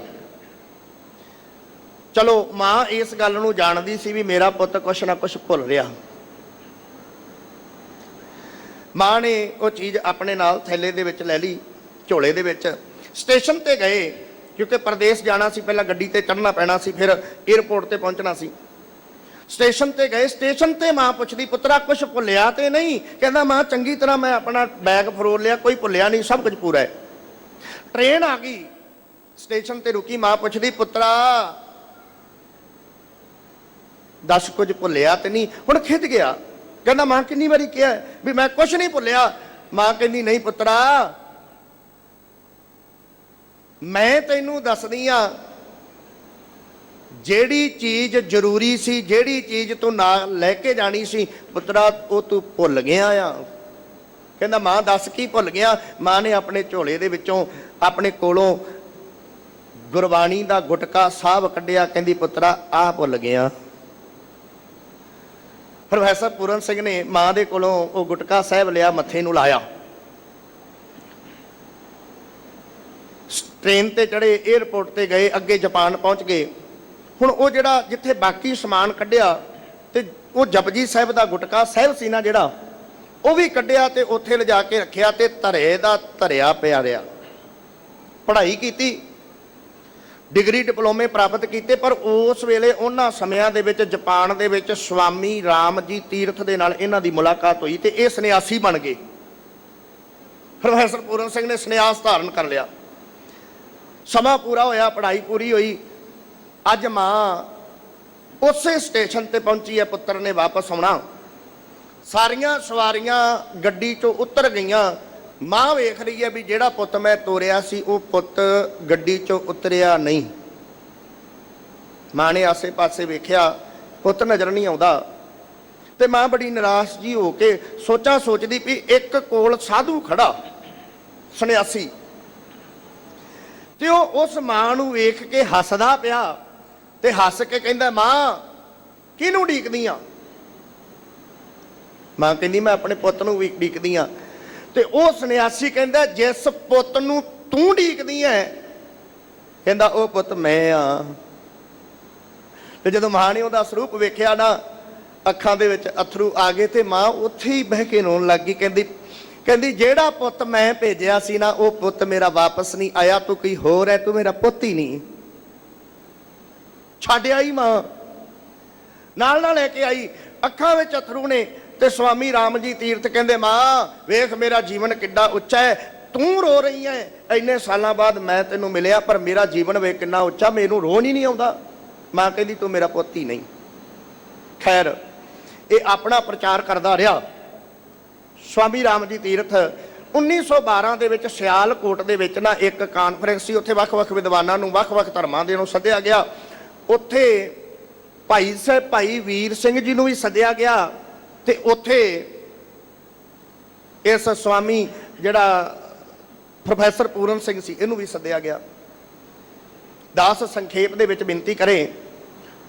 ਚਲੋ ਮਾਂ ਇਸ ਗੱਲ ਨੂੰ ਜਾਣਦੀ ਸੀ ਵੀ ਮੇਰਾ ਪੁੱਤ ਕੁਛ ਨਾ ਕੁਛ ਭੁੱਲ ਰਿਹਾ। ਮਾਂ ਨੇ ਉਹ ਚੀਜ਼ ਆਪਣੇ ਨਾਲ ਥੈਲੇ ਦੇ ਵਿੱਚ ਲੈ ਲਈ, ਝੋਲੇ ਦੇ ਵਿੱਚ। ਸਟੇਸ਼ਨ ਤੇ ਗਏ, ਕਿਉਂਕਿ ਪ੍ਰਦੇਸ਼ ਜਾਣਾ ਸੀ, ਪਹਿਲਾਂ ਗੱਡੀ ਤੇ ਚੜ੍ਹਨਾ ਪੈਣਾ ਸੀ, ਫਿਰ ਏਅਰਪੋਰਟ ਤੇ ਪਹੁੰਚਣਾ ਸੀ। ਸਟੇਸ਼ਨ ਤੇ ਗਏ, ਸਟੇਸ਼ਨ ਤੇ ਮਾਂ ਪੁੱਛਦੀ, ਪੁੱਤਰਾ ਕੁਛ ਭੁੱਲਿਆ ਤੇ ਨਹੀਂ? ਕਹਿੰਦਾ ਮਾਂ ਚੰਗੀ ਤਰ੍ਹਾਂ ਮੈਂ ਆਪਣਾ ਬੈਗ ਫਰੋਲ ਲਿਆ, ਕੋਈ ਭੁੱਲਿਆ ਨਹੀਂ, ਸਭ ਕੁਝ ਪੂਰਾ ਹੈ। ਟ੍ਰੇਨ ਆ ਗਈ, ਸਟੇਸ਼ਨ ਤੇ ਰੁਕੀ, ਮਾਂ ਪੁੱਛਦੀ, ਪੁੱਤਰਾ ਦੱਸ ਕੁਝ ਭੁੱਲਿਆ ਤੇ ਨਹੀਂ? ਹੁਣ ਖਿੱਚ ਗਿਆ, ਕਹਿੰਦਾ ਮਾਂ ਕਿੰਨੀ ਵਾਰੀ ਕਿਹਾ ਵੀ ਮੈਂ ਕੁਛ ਨਹੀਂ ਭੁੱਲਿਆ। ਮਾਂ ਕਹਿੰਦੀ ਨਹੀਂ ਪੁੱਤਰਾ, ਮੈਂ ਤੈਨੂੰ ਦੱਸਦੀ ਆ, ਜਿਹੜੀ ਚੀਜ਼ ਜ਼ਰੂਰੀ ਸੀ, ਜਿਹੜੀ ਚੀਜ਼ ਤੂੰ ਨਾਲ ਲੈ ਕੇ ਜਾਣੀ ਸੀ ਪੁੱਤਰਾ, ਉਹ ਤੂੰ ਭੁੱਲ ਗਿਆ ਆ। ਕਹਿੰਦਾ ਮਾਂ ਦੱਸ ਕੀ ਭੁੱਲ ਗਿਆ? ਮਾਂ ਨੇ ਆਪਣੇ ਝੋਲੇ ਦੇ ਵਿੱਚੋਂ ਆਪਣੇ ਕੋਲੋਂ ਗੁਰਬਾਣੀ ਦਾ ਗੁਟਕਾ ਸਾਹਿਬ ਕੱਢਿਆ। ਕਹਿੰਦੀ ਪੁੱਤਰਾ ਆਹ ਭੁੱਲ ਗਿਆ। ਪ੍ਰੋਫੈਸਰ ਪੂਰਨ ਸਿੰਘ ਨੇ ਮਾਂ ਦੇ ਕੋਲੋਂ ਉਹ ਗੁਟਕਾ ਸਾਹਿਬ ਲਿਆ, ਮੱਥੇ ਨੂੰ ਲਾਇਆ। ਟ੍ਰੇਨ ਤੇ ਚੜੇ, ਏਅਰਪੋਰਟ ਤੇ ਗਏ, ਅੱਗੇ ਜਾਪਾਨ ਪਹੁੰਚ ਗਏ। ਹੁਣ ਉਹ ਜਿਹੜਾ ਜਿੱਥੇ ਬਾਕੀ ਸਮਾਨ ਕੱਢਿਆ ਤੇ ਉਹ ਜਪਜੀ ਸਾਹਿਬ ਦਾ ਗੁਟਕਾ ਸਾਹਿਬ ਸੀ ਨਾ ਜਿਹੜਾ, ਉਹ ਵੀ ਕੱਢਿਆ ਤੇ ਉੱਥੇ ਲਿਜਾ ਕੇ ਰੱਖਿਆ ਤੇ ਧਰੇ ਦਾ ਧਰਿਆ ਪਿਆ ਰਿਹਾ। ਪੜ੍ਹਾਈ ਕੀਤੀ, ਡਿਗਰੀ ਡਿਪਲੋਮੇ ਪ੍ਰਾਪਤ ਕੀਤੇ, ਪਰ ਉਸ ਵੇਲੇ ਉਹਨਾਂ ਸਮਿਆਂ ਦੇ ਵਿੱਚ ਜਾਪਾਨ ਦੇ ਵਿੱਚ ਸਵਾਮੀ ਰਾਮ ਜੀ ਤੀਰਥ ਦੇ ਨਾਲ ਇਹਨਾਂ ਦੀ ਮੁਲਾਕਾਤ ਹੋਈ ਤੇ ਇਹ ਸੰਨਿਆਸੀ ਬਣ ਗਏ। ਪ੍ਰੋਫੈਸਰ ਪੂਰਨ ਸਿੰਘ ਨੇ ਸੰਨਿਆਸ ਧਾਰਨ ਕਰ ਲਿਆ। ਸਮਾਂ ਪੂਰਾ ਹੋਇਆ, ਪੜ੍ਹਾਈ ਪੂਰੀ ਹੋਈ। ਅੱਜ ਮਾਂ ਉਸੇ ਸਟੇਸ਼ਨ ਤੇ ਪਹੁੰਚੀ ਹੈ, ਪੁੱਤਰ ਨੇ ਵਾਪਸ ਆਉਣਾ। ਸਾਰੀਆਂ ਸਵਾਰੀਆਂ ਗੱਡੀ ਚੋਂ ਉਤਰ ਗਈਆਂ। ਮਾਂ ਵੇਖ ਰਹੀ ਹੈ ਵੀ ਜਿਹੜਾ ਪੁੱਤ ਮੈਂ ਤੋਰਿਆ ਸੀ ਉਹ ਪੁੱਤ ਗੱਡੀ ਚੋਂ ਉਤਰਿਆ ਨਹੀਂ। ਮਾਂ ਨੇ ਆਸੇ ਪਾਸੇ ਵੇਖਿਆ, ਪੁੱਤ ਨਜ਼ਰ ਨਹੀਂ ਆਉਂਦਾ। ਤੇ ਮਾਂ ਬੜੀ ਨਿਰਾਸ਼ ਜੀ ਹੋ ਕੇ ਸੋਚਾਂ ਸੋਚਦੀ ਵੀ ਇੱਕ ਕੋਲ ਸਾਧੂ ਖੜਾ, ਸੰਨਿਆਸੀ, ਤੇ ਉਹ ਉਸ ਮਾਂ ਨੂੰ ਵੇਖ ਕੇ ਹੱਸਦਾ ਪਿਆ ਤੇ ਹੱਸ ਕੇ ਕਹਿੰਦਾ, ਮਾਂ ਕਿਹਨੂੰ ਉਡੀਕਦੀ ਆ? ਮਾਂ ਕਹਿੰਦੀ, ਮੈਂ ਆਪਣੇ ਪੁੱਤ ਨੂੰ ਵੀ ਉਡੀਕਦੀ ਆ। ਤੇ ਉਹ ਸੰਨਿਆਸੀ ਕਹਿੰਦਾ, ਜਿਸ ਪੁੱਤ ਨੂੰ ਤੂੰ ਉਡੀਕਦੀ ਐ, ਕਹਿੰਦਾ ਉਹ ਪੁੱਤ ਮੈਂ ਆ। ਤੇ ਜਦੋਂ ਮਾਂ ਨੇ ਉਹਦਾ ਸਰੂਪ ਵੇਖਿਆ ਨਾ, ਅੱਖਾਂ ਦੇ ਵਿੱਚ ਅਥਰੂ ਆ ਗਏ ਤੇ ਮਾਂ ਉੱਥੇ ਹੀ ਬਹਿ ਕੇ ਰੋਣ ਲੱਗ ਗਈ। ਕਹਿੰਦੀ ਜਿਹੜਾ ਪੁੱਤ ਮੈਂ ਭੇਜਿਆ ਸੀ ਨਾ, ਉਹ ਪੁੱਤ ਮੇਰਾ ਵਾਪਸ ਨਹੀਂ ਆਇਆ। ਤੂੰ ਕੋਈ ਹੋਰ ਹੈ, ਤੂੰ ਮੇਰਾ ਪੁੱਤ ਹੀ ਨਹੀਂ। ਛੱਡ ਆਈ ਮਾਂ, ਨਾਲ ਨਾਲ ਲੈ ਕੇ ਆਈ, ਅੱਖਾਂ ਵਿੱਚ ਅਥਰੂ ਨੇ। ਤੇ ਸਵਾਮੀ ਰਾਮ ਜੀ ਤੀਰਥ ਕਹਿੰਦੇ, ਮਾਂ ਵੇਖ ਮੇਰਾ ਜੀਵਨ ਕਿੱਡਾ ਉੱਚਾ ਹੈ, ਤੂੰ ਰੋ ਰਹੀ ਹੈ। ਇੰਨੇ ਸਾਲਾਂ ਬਾਅਦ ਮੈਂ ਤੈਨੂੰ ਮਿਲਿਆ, ਪਰ ਮੇਰਾ ਜੀਵਨ ਵੇਖ ਕਿੰਨਾ ਉੱਚਾ, ਮੈਨੂੰ ਰੋਣ ਹੀ ਨਹੀਂ ਆਉਂਦਾ। ਮਾਂ ਕਹਿੰਦੀ, ਤੂੰ ਮੇਰਾ ਪੁੱਤ ਹੀ ਨਹੀਂ। ਖੈਰ, ਇਹ ਆਪਣਾ ਪ੍ਰਚਾਰ ਕਰਦਾ ਰਿਹਾ। ਸਵਾਮੀ ਰਾਮ ਜੀ ਤੀਰਥ 1912 ਦੇ ਵਿੱਚ ਸਿਆਲਕੋਟ ਦੇ ਵਿੱਚ ਨਾ ਇੱਕ ਕਾਨਫਰੰਸ ਸੀ। ਉੱਥੇ ਵੱਖ-ਵੱਖ ਵਿਦਵਾਨਾਂ ਨੂੰ, ਵੱਖ-ਵੱਖ ਧਰਮਾਂ ਦੇ ਨੂੰ ਸੱਦਿਆ ਗਿਆ। ਉੱਥੇ ਭਾਈ ਵੀਰ ਸਿੰਘ ਜੀ ਨੂੰ ਵੀ ਸੱਦਿਆ ਗਿਆ। ਤੇ ਉੱਥੇ ਇਸ ਸਵਾਮੀ ਜਿਹੜਾ ਪ੍ਰੋਫੈਸਰ ਪੂਰਨ ਸਿੰਘ ਸੀ, ਇਹਨੂੰ ਵੀ ਸੱਦਿਆ ਗਿਆ। ਦਾਸ ਸੰਖੇਪ ਦੇ ਵਿੱਚ ਬੇਨਤੀ ਕਰੇ।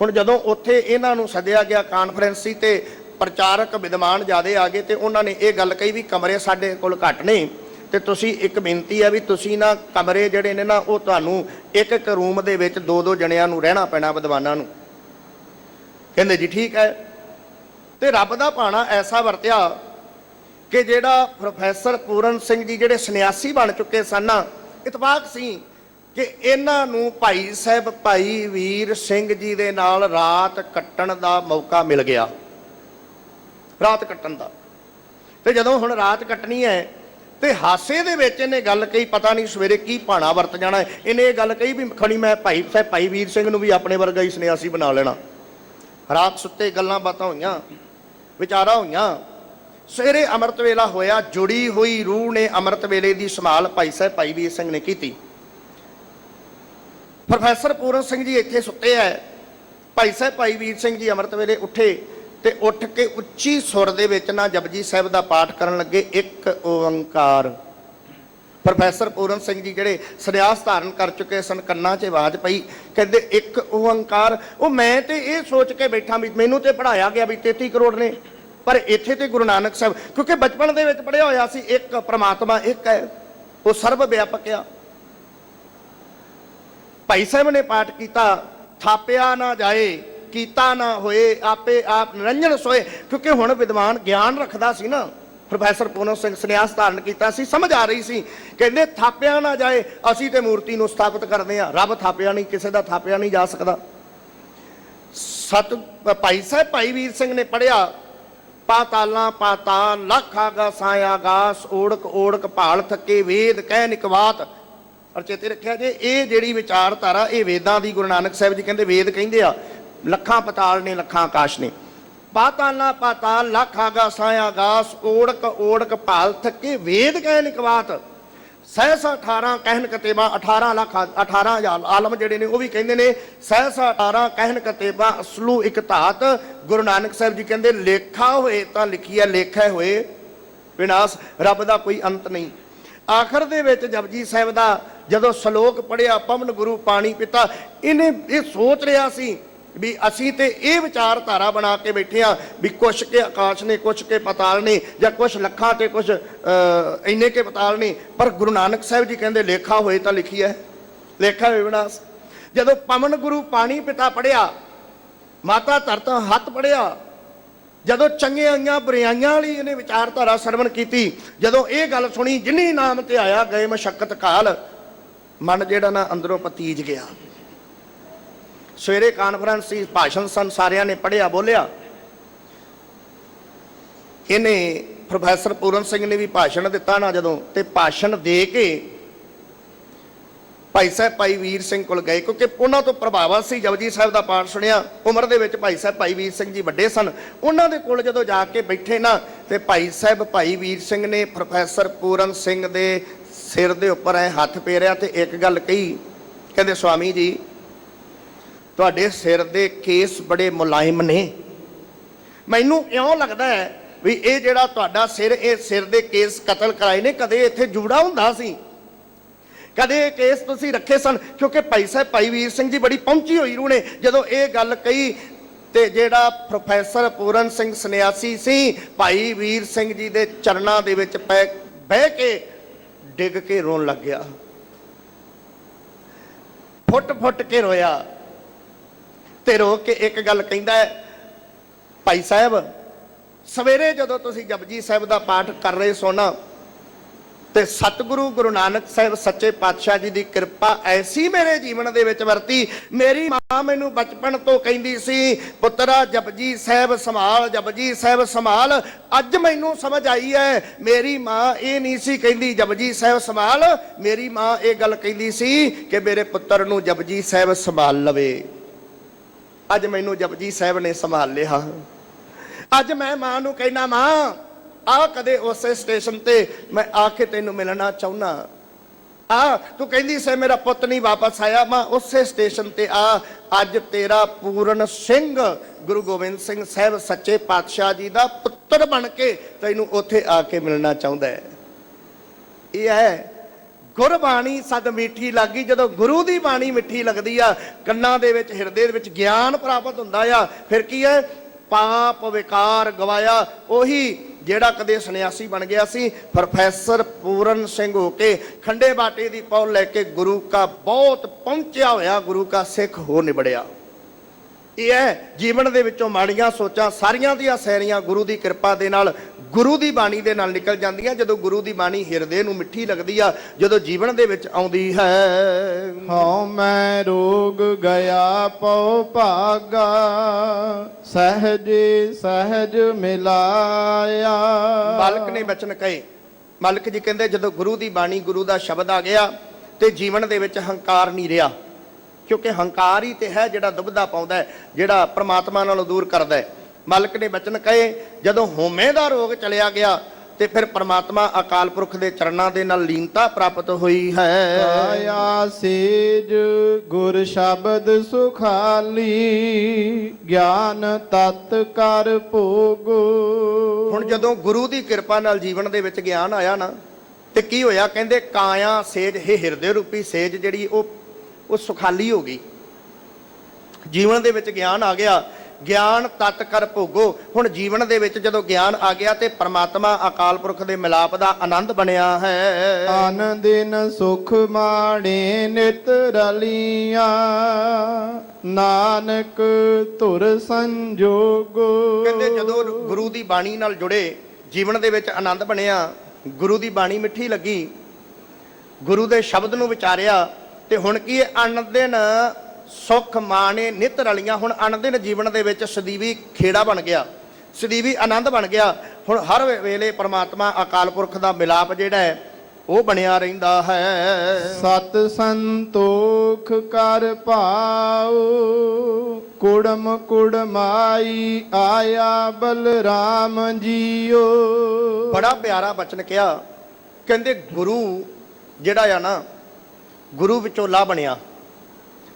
ਹੁਣ ਜਦੋਂ ਉੱਥੇ ਇਹਨਾਂ ਨੂੰ ਸੱਦਿਆ ਗਿਆ ਕਾਨਫਰੰਸ ਸੀ ਤੇ ਪ੍ਰਚਾਰਕ ਵਿਦਵਾਨ ਜ਼ਿਆਦੇ ਆ ਗਏ ਤੇ ਉਹਨਾਂ ਨੇ ਇਹ ਗੱਲ ਕਹੀ ਵੀ ਕਮਰੇ ਸਾਡੇ ਕੋਲ ਘੱਟ ਨੇ ਤੇ ਤੁਸੀਂ, ਇੱਕ ਬੇਨਤੀ ਹੈ ਵੀ ਤੁਸੀਂ ਨਾ ਕਮਰੇ ਜਿਹੜੇ ਨੇ ਨਾ, ਉਹ ਤੁਹਾਨੂੰ ਇੱਕ ਇੱਕ ਰੂਮ ਦੇ ਵਿੱਚ 2-2 ਜਣਿਆਂ ਨੂੰ ਰਹਿਣਾ ਪੈਣਾ, ਵਿਦਵਾਨਾਂ ਨੂੰ। ਕਹਿੰਦੇ ਜੀ ਠੀਕ ਹੈ। ਤੇ ਰੱਬ ਦਾ ਭਾਣਾ ਐਸਾ ਵਰਤਿਆ ਕਿ ਜਿਹੜਾ ਪ੍ਰੋਫੈਸਰ ਪੂਰਨ ਸਿੰਘ ਜੀ ਜਿਹੜੇ ਸੰਨਿਆਸੀ ਬਣ ਚੁੱਕੇ ਸਨ, ਇਤਫਾਕ ਸੀ ਕਿ ਇਹਨਾਂ ਨੂੰ ਭਾਈ ਸਾਹਿਬ ਭਾਈ ਵੀਰ ਸਿੰਘ ਜੀ ਦੇ ਨਾਲ ਰਾਤ ਕੱਟਣ ਦਾ ਮੌਕਾ ਮਿਲ ਗਿਆ, ਰਾਤ ਕੱਟਣ ਦਾ। ਤੇ ਜਦੋਂ ਹੁਣ ਰਾਤ ਕੱਟਣੀ ਹੈ ਤੇ ਹਾਸੇ ਦੇ ਵਿੱਚ ਇਹਨੇ ਗੱਲ ਕਹੀ, ਪਤਾ ਨਹੀਂ ਸਵੇਰੇ ਕੀ ਭਾਣਾ ਵਰਤ ਜਾਣਾ। ਇਹਨੇ ਇਹ ਗੱਲ ਕਹੀ ਵੀ ਖਣੀ ਮੈਂ ਭਾਈ ਸਾਹਿਬ ਭਾਈ ਵੀਰ ਸਿੰਘ ਨੂੰ ਵੀ ਆਪਣੇ ਵਰਗਾ ਹੀ ਸੰਨਿਆਸੀ ਬਣਾ ਲੈਣਾ। ਰਾਤ ਸੁੱਤੇ ਗੱਲਾਂ ਬਾਤਾਂ ਹੋਈਆਂ, ਵਿਚਾਰਾਂ ਹੋਈਆਂ। ਸਵੇਰੇ ਅੰਮ੍ਰਿਤ ਵੇਲਾ ਹੋਇਆ। ਜੁੜੀ ਹੋਈ ਰੂਹ ਨੇ ਅੰਮ੍ਰਿਤ ਵੇਲੇ ਦੀ ਸੰਭਾਲ ਭਾਈ ਸਾਹਿਬ ਭਾਈ ਵੀਰ ਸਿੰਘ ਨੇ ਕੀਤੀ। ਪ੍ਰੋਫੈਸਰ ਪੂਰਨ ਸਿੰਘ ਜੀ ਇੱਥੇ ਸੁੱਤੇ ਹੈ। ਭਾਈ ਸਾਹਿਬ ਭਾਈ ਵੀਰ ਸਿੰਘ ਜੀ ਅੰਮ੍ਰਿਤ ਵੇਲੇ ਉੱਠੇ ਤੇ ਉੱਠ ਕੇ ਉੱਚੀ ਸੁਰ ਦੇ ਵਿੱਚ ਨਾ ਜਪਜੀ ਸਾਹਿਬ ਦਾ ਪਾਠ ਕਰਨ ਲੱਗੇ, ਇੱਕ ਓੰਕਾਰ। ਪ੍ਰੋਫੈਸਰ ਪੂਰਨ ਸਿੰਘ ਜੀ ਜਿਹੜੇ ਸੰਨਿਆਸ ਧਾਰਨ ਕਰ ਚੁੱਕੇ ਸਨ, ਕੰਨਾਂ 'ਚ ਆਵਾਜ਼ ਪਈ, ਕਹਿੰਦੇ ਇੱਕ ਓੰਕਾਰ। ਉਹ ਮੈਂ ਤੇ ਇਹ ਸੋਚ ਕੇ ਬੈਠਾ ਵੀ ਮੈਨੂੰ ਤੇ ਪੜ੍ਹਾਇਆ ਗਿਆ ਵੀ 33 ਕਰੋੜ ਨੇ, ਪਰ ਇੱਥੇ ਤੇ ਗੁਰੂ ਨਾਨਕ ਸਾਹਿਬ, ਕਿਉਂਕਿ ਬਚਪਨ ਦੇ ਵਿੱਚ ਪੜ੍ਹਿਆ ਹੋਇਆ ਸੀ, ਇੱਕ ਪ੍ਰਮਾਤਮਾ ਇੱਕ ਹੈ, ਉਹ ਸਰਬ ਵਿਆਪਕ ਆ। ਭਾਈ ਸਾਹਿਬ ਨੇ ਪਾਠ ਕੀਤਾ, ਥਾਪਿਆ ਨਾ ਜਾਏ ਕੀਤਾ ਨਾ ਹੋਏ, ਆਪੇ ਆਪ ਨਿਰੰਜਨ ਸੋਏ। ਕਿਉਂਕਿ ਹੁਣ ਵਿਦਵਾਨ ਗਿਆਨ ਰੱਖਦਾ ਸੀ ਨਾ, ਪ੍ਰੋਫੈਸਰ ਪੂਰਨ ਸਿੰਘ ਸੰਨਿਆਸ ਧਾਰਨ ਕੀਤਾ ਸੀ, ਸਮਝ ਆ ਰਹੀ ਸੀ। ਕਹਿੰਦੇ ਥਾਪਿਆ ਨਾ ਜਾਏ, ਅਸੀਂ ਤੇ ਮੂਰਤੀ ਨੂੰ ਸਥਾਪਿਤ ਕਰਦੇ ਹਾਂ, ਰੱਬ ਥਾਪਿਆ ਨਹੀਂ, ਕਿਸੇ ਦਾ ਥਾਪਿਆ ਨਹੀਂ ਜਾ ਸਕਦਾ। ਭਾਈ ਸਾਹਿਬ ਭਾਈ ਵੀਰ ਸਿੰਘ ਨੇ ਪੜ੍ਹਿਆ, ਪਾਤਾਲਾਂ ਪਾਤਾਲ ਲੱਖ ਆਗਾਸਾਂ ਆਗਾਸ, ਓੜਕ ਓੜਕ ਭਾਲ ਥੱਕੇ ਵੇਦ ਕਹਿ ਨਿਕਵਾਤ। ਔਰ ਚੇਤੇ ਰੱਖਿਆ ਜੇ ਇਹ ਜਿਹੜੀ ਵਿਚਾਰਧਾਰਾ ਇਹ ਵੇਦਾਂ ਦੀ, ਗੁਰੂ ਨਾਨਕ ਸਾਹਿਬ ਜੀ ਕਹਿੰਦੇ ਵੇਦ ਕਹਿੰਦੇ ਆ, ਲੱਖਾਂ ਪਤਾਲ ਨੇ ਲੱਖਾਂ ਆਕਾਸ਼ ਨੇ। ਪਾਤਾਲਾਂ ਪਾਤਾਲ ਲੱਖ ਆਗਾਸਾਂ ਆਗਾਸ, ਓੜਕ ਓੜਕ ਭਾਲ ਥੱਕੇ ਵੇਦ ਕਹਿ ਨਿਕਵਾਤ। ਸਹਿਸ 18 ਕਹਿਨ ਕਤੇਬਾ, 18 ਲੱਖ 18 ਆਲਮ ਜਿਹੜੇ ਨੇ ਉਹ ਵੀ ਕਹਿੰਦੇ ਨੇ ਸਹਿਸ 18 ਕਹਿਨ ਕਤੇਬਾ ਅਸਲੂ ਇੱਕ ਧਾਤ। ਗੁਰੂ ਨਾਨਕ ਸਾਹਿਬ ਜੀ ਕਹਿੰਦੇ ਲੇਖਾ ਹੋਏ ਤਾਂ ਲਿਖੀਆ, ਲੇਖਾ ਹੋਏ ਵਿਨਾਸ਼। ਰੱਬ ਦਾ ਕੋਈ ਅੰਤ ਨਹੀਂ। ਆਖਰ ਦੇ ਵਿੱਚ ਜਪਜੀ ਸਾਹਿਬ ਦਾ ਜਦੋਂ ਸ਼ਲੋਕ ਪੜ੍ਹਿਆ, ਪਵਨ ਗੁਰੂ ਪਾਣੀ ਪਿਤਾ, ਇਹਨੇ ਇਹ ਸੋਚ ਰਿਹਾ ਸੀ ਵੀ ਅਸੀਂ ਤੇ ਇਹ ਵਿਚਾਰਧਾਰਾ ਬਣਾ ਕੇ ਬੈਠੇ ਆ ਵੀ ਕੁਛ ਕੇ ਆਕਾਸ਼ ਨੇ, ਕੁਛ ਕੇ ਪਤਾਲ ਨੇ, ਜਾਂ ਕੁਛ ਲੱਖਾਂ ਤੇ ਕੁਛ ਇੰਨੇ ਕੇ ਪਤਾਲ ਨੇ। ਪਰ ਗੁਰੂ ਨਾਨਕ ਸਾਹਿਬ ਜੀ ਕਹਿੰਦੇ ਲੇਖਾ ਹੋਏ ਤਾਂ ਲਿਖੀਆ, ਲੇਖਾ ਹੋਏ ਵਿਨਾਸ਼। ਜਦੋਂ ਪਵਨ ਗੁਰੂ ਪਾਣੀ ਪਿਤਾ ਪੜ੍ਹਿਆ, ਮਾਤਾ ਧਰਤ ਹੱਥ ਪੜ੍ਹਿਆ, ਜਦੋਂ ਚੰਗਿਆਈਆਂ ਬੁਰਾਈਆਂ ਵਾਲੀ ਇਹਨੇ ਵਿਚਾਰਧਾਰਾ ਸਰਵਣ ਕੀਤੀ, ਜਦੋਂ ਇਹ ਗੱਲ ਸੁਣੀ, ਜਿਨੀ ਨਾਮ ਤੇ ਆਇਆ ਗਏ ਮਸ਼ੱਕਤ ਕਾਲ, ਮਨ ਜਿਹੜਾ ਨਾ ਅੰਦਰੋਂ ਪਤੀਜ ਗਿਆ। ਸਵੇਰੇ ਕਾਨਫਰੰਸ ਸੀ, ਭਾਸ਼ਣ ਸਨ, ਸਾਰਿਆਂ ਨੇ ਪੜ੍ਹਿਆ, ਬੋਲਿਆ। ਇਹਨੇ ਪ੍ਰੋਫੈਸਰ ਪੂਰਨ ਸਿੰਘ ਨੇ ਵੀ ਭਾਸ਼ਣ ਦਿੱਤਾ ਨਾ ਜਦੋਂ, ਤੇ ਭਾਸ਼ਣ ਦੇ ਕੇ ਭਾਈ ਸਾਹਿਬ ਭਾਈ ਵੀਰ ਸਿੰਘ ਕੋਲ ਗਏ, ਕਿਉਂਕਿ ਉਹਨਾਂ ਤੋਂ ਪ੍ਰਭਾਵਿਤ ਸੀ, ਜਪਜੀ ਸਾਹਿਬ ਦਾ ਪਾਠ ਸੁਣਿਆ। ਉਮਰ ਦੇ ਵਿੱਚ ਭਾਈ ਸਾਹਿਬ ਭਾਈ ਵੀਰ ਸਿੰਘ ਜੀ ਵੱਡੇ ਸਨ। ਉਹਨਾਂ ਦੇ ਕੋਲ ਜਦੋਂ ਜਾ ਕੇ ਬੈਠੇ ਨਾ, ਤੇ ਭਾਈ ਸਾਹਿਬ ਭਾਈ ਵੀਰ ਸਿੰਘ ਨੇ ਪ੍ਰੋਫੈਸਰ ਪੂਰਨ ਸਿੰਘ ਦੇ ਸਿਰ ਦੇ ਉੱਪਰ ਐ ਹੱਥ ਫੇਰਿਆ ਤੇ ਇੱਕ ਗੱਲ ਕਹੀ, ਕਹਿੰਦੇ ਸਵਾਮੀ ਜੀ ਤੁਹਾਡੇ ਸਿਰ ਦੇ ਕੇਸ ਬੜੇ ਮੁਲਾਇਮ ਨੇ। ਮੈਨੂੰ ਇਉਂ ਲੱਗਦਾ ਹੈ ਵੀ ਇਹ ਜਿਹੜਾ ਤੁਹਾਡਾ ਸਿਰ, ਇਹ ਸਿਰ ਦੇ ਕੇਸ ਕਤਲ ਕਰਾਏ ਨੇ, ਕਦੇ ਇੱਥੇ ਜੂੜਾ ਹੁੰਦਾ ਸੀ, ਕਦੇ ਇਹ ਕੇਸ ਤੁਸੀਂ ਰੱਖੇ ਸਨ। ਕਿਉਂਕਿ ਭਾਈ ਸਾਹਿਬ ਭਾਈ ਵੀਰ ਸਿੰਘ ਜੀ ਬੜੀ ਪਹੁੰਚੀ ਹੋਈ ਰੂਹ ਨੇ। ਜਦੋਂ ਇਹ ਗੱਲ ਕਹੀ ਤੇ ਜਿਹੜਾ ਪ੍ਰੋਫੈਸਰ ਪੂਰਨ ਸਿੰਘ ਸੰਨਿਆਸੀ ਸੀ, ਭਾਈ ਵੀਰ ਸਿੰਘ ਜੀ ਦੇ ਚਰਨਾਂ ਦੇ ਵਿੱਚ ਬਹਿ ਕੇ ਡਿੱਗ ਕੇ ਰੋਣ ਲੱਗ ਗਿਆ, ਫੁੱਟ ਫੁੱਟ ਕੇ ਰੋਇਆ ਤੇ ਰੋ ਕੇ ਇੱਕ ਗੱਲ ਕਹਿੰਦਾ ਹੈ, ਭਾਈ ਸਾਹਿਬ ਸਵੇਰੇ ਜਦੋਂ ਤੁਸੀਂ ਜਪਜੀ ਸਾਹਿਬ ਦਾ ਪਾਠ ਕਰ ਰਹੇ ਸੋ ਨਾ, ਤੇ ਸਤਿਗੁਰੂ ਗੁਰੂ ਨਾਨਕ ਸਾਹਿਬ ਸੱਚੇ ਪਾਤਸ਼ਾਹ ਜੀ ਦੀ ਕਿਰਪਾ ਐਸੀ ਮੇਰੇ ਜੀਵਨ ਦੇ ਵਿੱਚ ਵਰਤੀ। ਮੇਰੀ ਮਾਂ ਮੈਨੂੰ ਬਚਪਨ ਤੋਂ ਕਹਿੰਦੀ ਸੀ, ਪੁੱਤਰਾ ਜਪਜੀ ਸਾਹਿਬ ਸੰਭਾਲ, ਜਪਜੀ ਸਾਹਿਬ ਸੰਭਾਲ। ਅੱਜ ਮੈਨੂੰ ਸਮਝ ਆਈ ਹੈ, ਮੇਰੀ ਮਾਂ ਇਹ ਨਹੀਂ ਸੀ ਕਹਿੰਦੀ ਜਪਜੀ ਸਾਹਿਬ ਸੰਭਾਲ, ਮੇਰੀ ਮਾਂ ਇਹ ਗੱਲ ਕਹਿੰਦੀ ਸੀ ਕਿ ਮੇਰੇ ਪੁੱਤਰ ਨੂੰ ਜਪਜੀ ਸਾਹਿਬ ਸੰਭਾਲ ਲਵੇ। ਅੱਜ ਮੈਨੂੰ ਜਪਜੀ ਸਾਹਿਬ ਨੇ ਸੰਭਾਲ ਲਿਆ। ਅੱਜ ਮੈਂ ਮਾਂ ਨੂੰ ਕਹਿਣਾ, ਮਾਂ ਆ ਕਦੇ ਉਸੇ ਸਟੇਸ਼ਨ ਤੇ ਮੈਂ ਆ ਕੇ ਤੈਨੂੰ ਮਿਲਣਾ ਚਾਹੁੰਦਾ। ਆ ਤੂੰ ਕਹਿੰਦੀ ਸੀ ਮੇਰਾ ਪੁੱਤ ਨਹੀਂ ਵਾਪਸ ਆਇਆ, ਮਾਂ ਉਸੇ ਸਟੇਸ਼ਨ ਤੇ ਆ। ਅੱਜ ਤੇਰਾ ਪੂਰਨ ਸਿੰਘ ਗੁਰੂ ਗੋਬਿੰਦ ਸਿੰਘ ਸਾਹਿਬ ਸੱਚੇ ਪਾਤਸ਼ਾਹ ਜੀ ਦਾ ਪੁੱਤਰ ਬਣ ਕੇ ਤੈਨੂੰ ਉੱਥੇ ਆ ਕੇ ਮਿਲਣਾ ਚਾਹੁੰਦਾ ਹੈ। ਇਹ ਹੈ ਗੁਰਬਾਣੀ ਸਦ ਮਿੱਠੀ ਲੱਗੀ। ਜਦੋਂ ਗੁਰੂ ਦੀ ਬਾਣੀ ਮਿੱਠੀ ਲੱਗਦੀ ਆ, ਕੰਨਾਂ ਦੇ ਵਿੱਚ ਹਿਰਦੇ ਦੇ ਵਿੱਚ ਗਿਆਨ ਪ੍ਰਾਪਤ ਹੁੰਦਾ ਆ, ਫਿਰ ਕੀ ਹੈ, ਪਾਪ ਵਿਕਾਰ ਗਵਾਇਆ। ਉਹੀ ਜਿਹੜਾ ਕਦੇ ਸੰਨਿਆਸੀ ਬਣ ਗਿਆ ਸੀ, ਪ੍ਰੋਫੈਸਰ ਪੂਰਨ ਸਿੰਘ ਹੋ ਕੇ ਖੰਡੇ ਬਾਟੇ ਦੀ ਪੌਲ ਲੈ ਕੇ ਗੁਰੂ ਕਾ ਬਹੁਤ ਪਹੁੰਚਿਆ ਹੋਇਆ ਗੁਰੂ ਕਾ ਸਿੱਖ ਹੋ ਨਿਬੜਿਆ। ਇਹ ਹੈ ਜੀਵਨ ਦੇ ਵਿੱਚੋਂ ਮਾੜੀਆਂ ਸੋਚਾਂ ਸਾਰੀਆਂ ਦੀਆਂ ਸੈਰੀਆਂ ਗੁਰੂ ਦੀ ਕਿਰਪਾ ਦੇ ਨਾਲ, ਗੁਰੂ ਦੀ ਬਾਣੀ ਦੇ ਨਾਲ ਨਿਕਲ ਜਾਂਦੀਆਂ। ਜਦੋਂ ਗੁਰੂ ਦੀ ਬਾਣੀ ਹਿਰਦੇ ਨੂੰ ਮਿੱਠੀ ਲੱਗਦੀ ਆ, ਜਦੋਂ ਜੀਵਨ ਦੇ ਵਿੱਚ ਆਉਂਦੀ ਹੈ, ਹਉ ਮੈਂ ਰੋਗ ਗਿਆ ਪਉ ਭਾਗਾ, ਸਹਿਜੇ ਸਹਿਜ ਮਿਲਾਇਆ। ਮਾਲਕ ਨੇ ਬਚਨ ਕਹੇ, ਮਾਲਕ ਜੀ ਕਹਿੰਦੇ ਜਦੋਂ ਗੁਰੂ ਦੀ ਬਾਣੀ, ਗੁਰੂ ਦਾ ਸ਼ਬਦ ਆ ਗਿਆ ਤੇ ਜੀਵਨ ਦੇ ਵਿੱਚ ਹੰਕਾਰ ਨਹੀਂ ਰਿਹਾ। ਕਿਉਂਕਿ ਹੰਕਾਰ ਹੀ ਤੇ ਹੈ ਜਿਹੜਾ ਦੁਬਦਾ ਪਾਉਂਦਾ ਹੈ, ਜਿਹੜਾ ਪ੍ਰਮਾਤਮਾ ਨਾਲੋਂ ਦੂਰ ਕਰਦਾ ਹੈ। ਮਾਲਕ ਨੇ ਬਚਨ ਕਹੇ, ਜਦੋਂ ਹੋਮੇ ਦਾ ਰੋਗ ਚਲਿਆ ਗਿਆ ਤੇ ਫਿਰ ਪ੍ਰਮਾਤਮਾ ਅਕਾਲ ਪੁਰਖ ਦੇ ਚਰਨਾਂ ਦੇ ਨਾਲ ਲੀਨਤਾ ਪ੍ਰਾਪਤ ਹੋਈ ਹੈ। ਆਇਆ ਸੇਜ ਗੁਰ ਸ਼ਬਦ ਸੁਖਾਲੀ, ਗਿਆਨ ਤਤ ਕਰ ਭੋਗ। ਹੁਣ ਜਦੋਂ ਗੁਰੂ ਦੀ ਕਿਰਪਾ ਨਾਲ ਜੀਵਨ ਦੇ ਵਿੱਚ ਗਿਆਨ ਆਇਆ ਨਾ, ਤੇ ਕੀ ਹੋਇਆ, ਕਹਿੰਦੇ ਕਾਇਆ ਸੇਜ, ਇਹ ਹਿਰਦੇ ਰੂਪੀ ਸੇਜ ਜਿਹੜੀ ਉਹ ਸੁਖਾਲੀ ਹੋ ਗਈ। ਜੀਵਨ ਦੇ ਵਿੱਚ ਗਿਆਨ ਆ ਗਿਆ, ਗਿਆਨ ਤਤ ਕਰ ਭੋਗੋ। ਹੁਣ ਜੀਵਨ ਦੇ ਵਿੱਚ ਜਦੋਂ ਗਿਆਨ ਆ ਗਿਆ ਤੇ ਪ੍ਰਮਾਤਮਾ ਅਕਾਲ ਪੁਰਖ ਦੇ ਮਿਲਾਪ ਦਾ ਆਨੰਦ ਬਣਿਆ ਹੈ। ਆਨ ਦਿਨ ਸੁਖ ਮਾਣੇ ਨਿਤ ਰਲੀਆਂ, ਨਾਨਕ ਧੁਰ ਸੰਜੋਗੋ। ਕਹਿੰਦੇ ਜਦੋਂ ਗੁਰੂ ਦੀ ਬਾਣੀ ਨਾਲ ਜੁੜੇ, ਜੀਵਨ ਦੇ ਵਿੱਚ ਆਨੰਦ ਬਣਿਆ, ਗੁਰੂ ਦੀ ਬਾਣੀ ਮਿੱਠੀ ਲੱਗੀ, ਗੁਰੂ ਦੇ ਸ਼ਬਦ ਨੂੰ ਵਿਚਾਰਿਆ, ਤੇ ਹੁਣ ਕੀ ਹੈ, ਅਨ ਦਿਨ ਸੁਖ ਮਾਣੇ ਨਿਤ ਰਲੀਆਂ। ਹੁਣ ਅਨ ਦਿਨ ਜੀਵਨ ਦੇ ਵਿੱਚ ਸਦੀਵੀ ਖੇੜਾ ਬਣ ਗਿਆ, ਸਦੀਵੀ ਆਨੰਦ ਬਣ ਗਿਆ। ਹੁਣ ਹਰ ਵੇਲੇ ਪ੍ਰਮਾਤਮਾ ਅਕਾਲ ਪੁਰਖ ਦਾ ਮਿਲਾਪ ਜਿਹੜਾ ਹੈ ਉਹ ਬਣਿਆ ਰਹਿੰਦਾ ਹੈ। ਸਤ ਸੰਤੋਖ ਕਰ ਭਾਉ, ਕੁੜਮ ਕੁੜਮਾਈ ਆਇਆ ਬਲਰਾਮ ਜੀਓ। ਬੜਾ ਪਿਆਰਾ ਬਚਨ ਕਿਹਾ, ਕਹਿੰਦੇ ਗੁਰੂ ਜਿਹੜਾ ਆ ਨਾ, ਗੁਰੂ ਵਿਚੋਲਾ ਬਣਿਆ।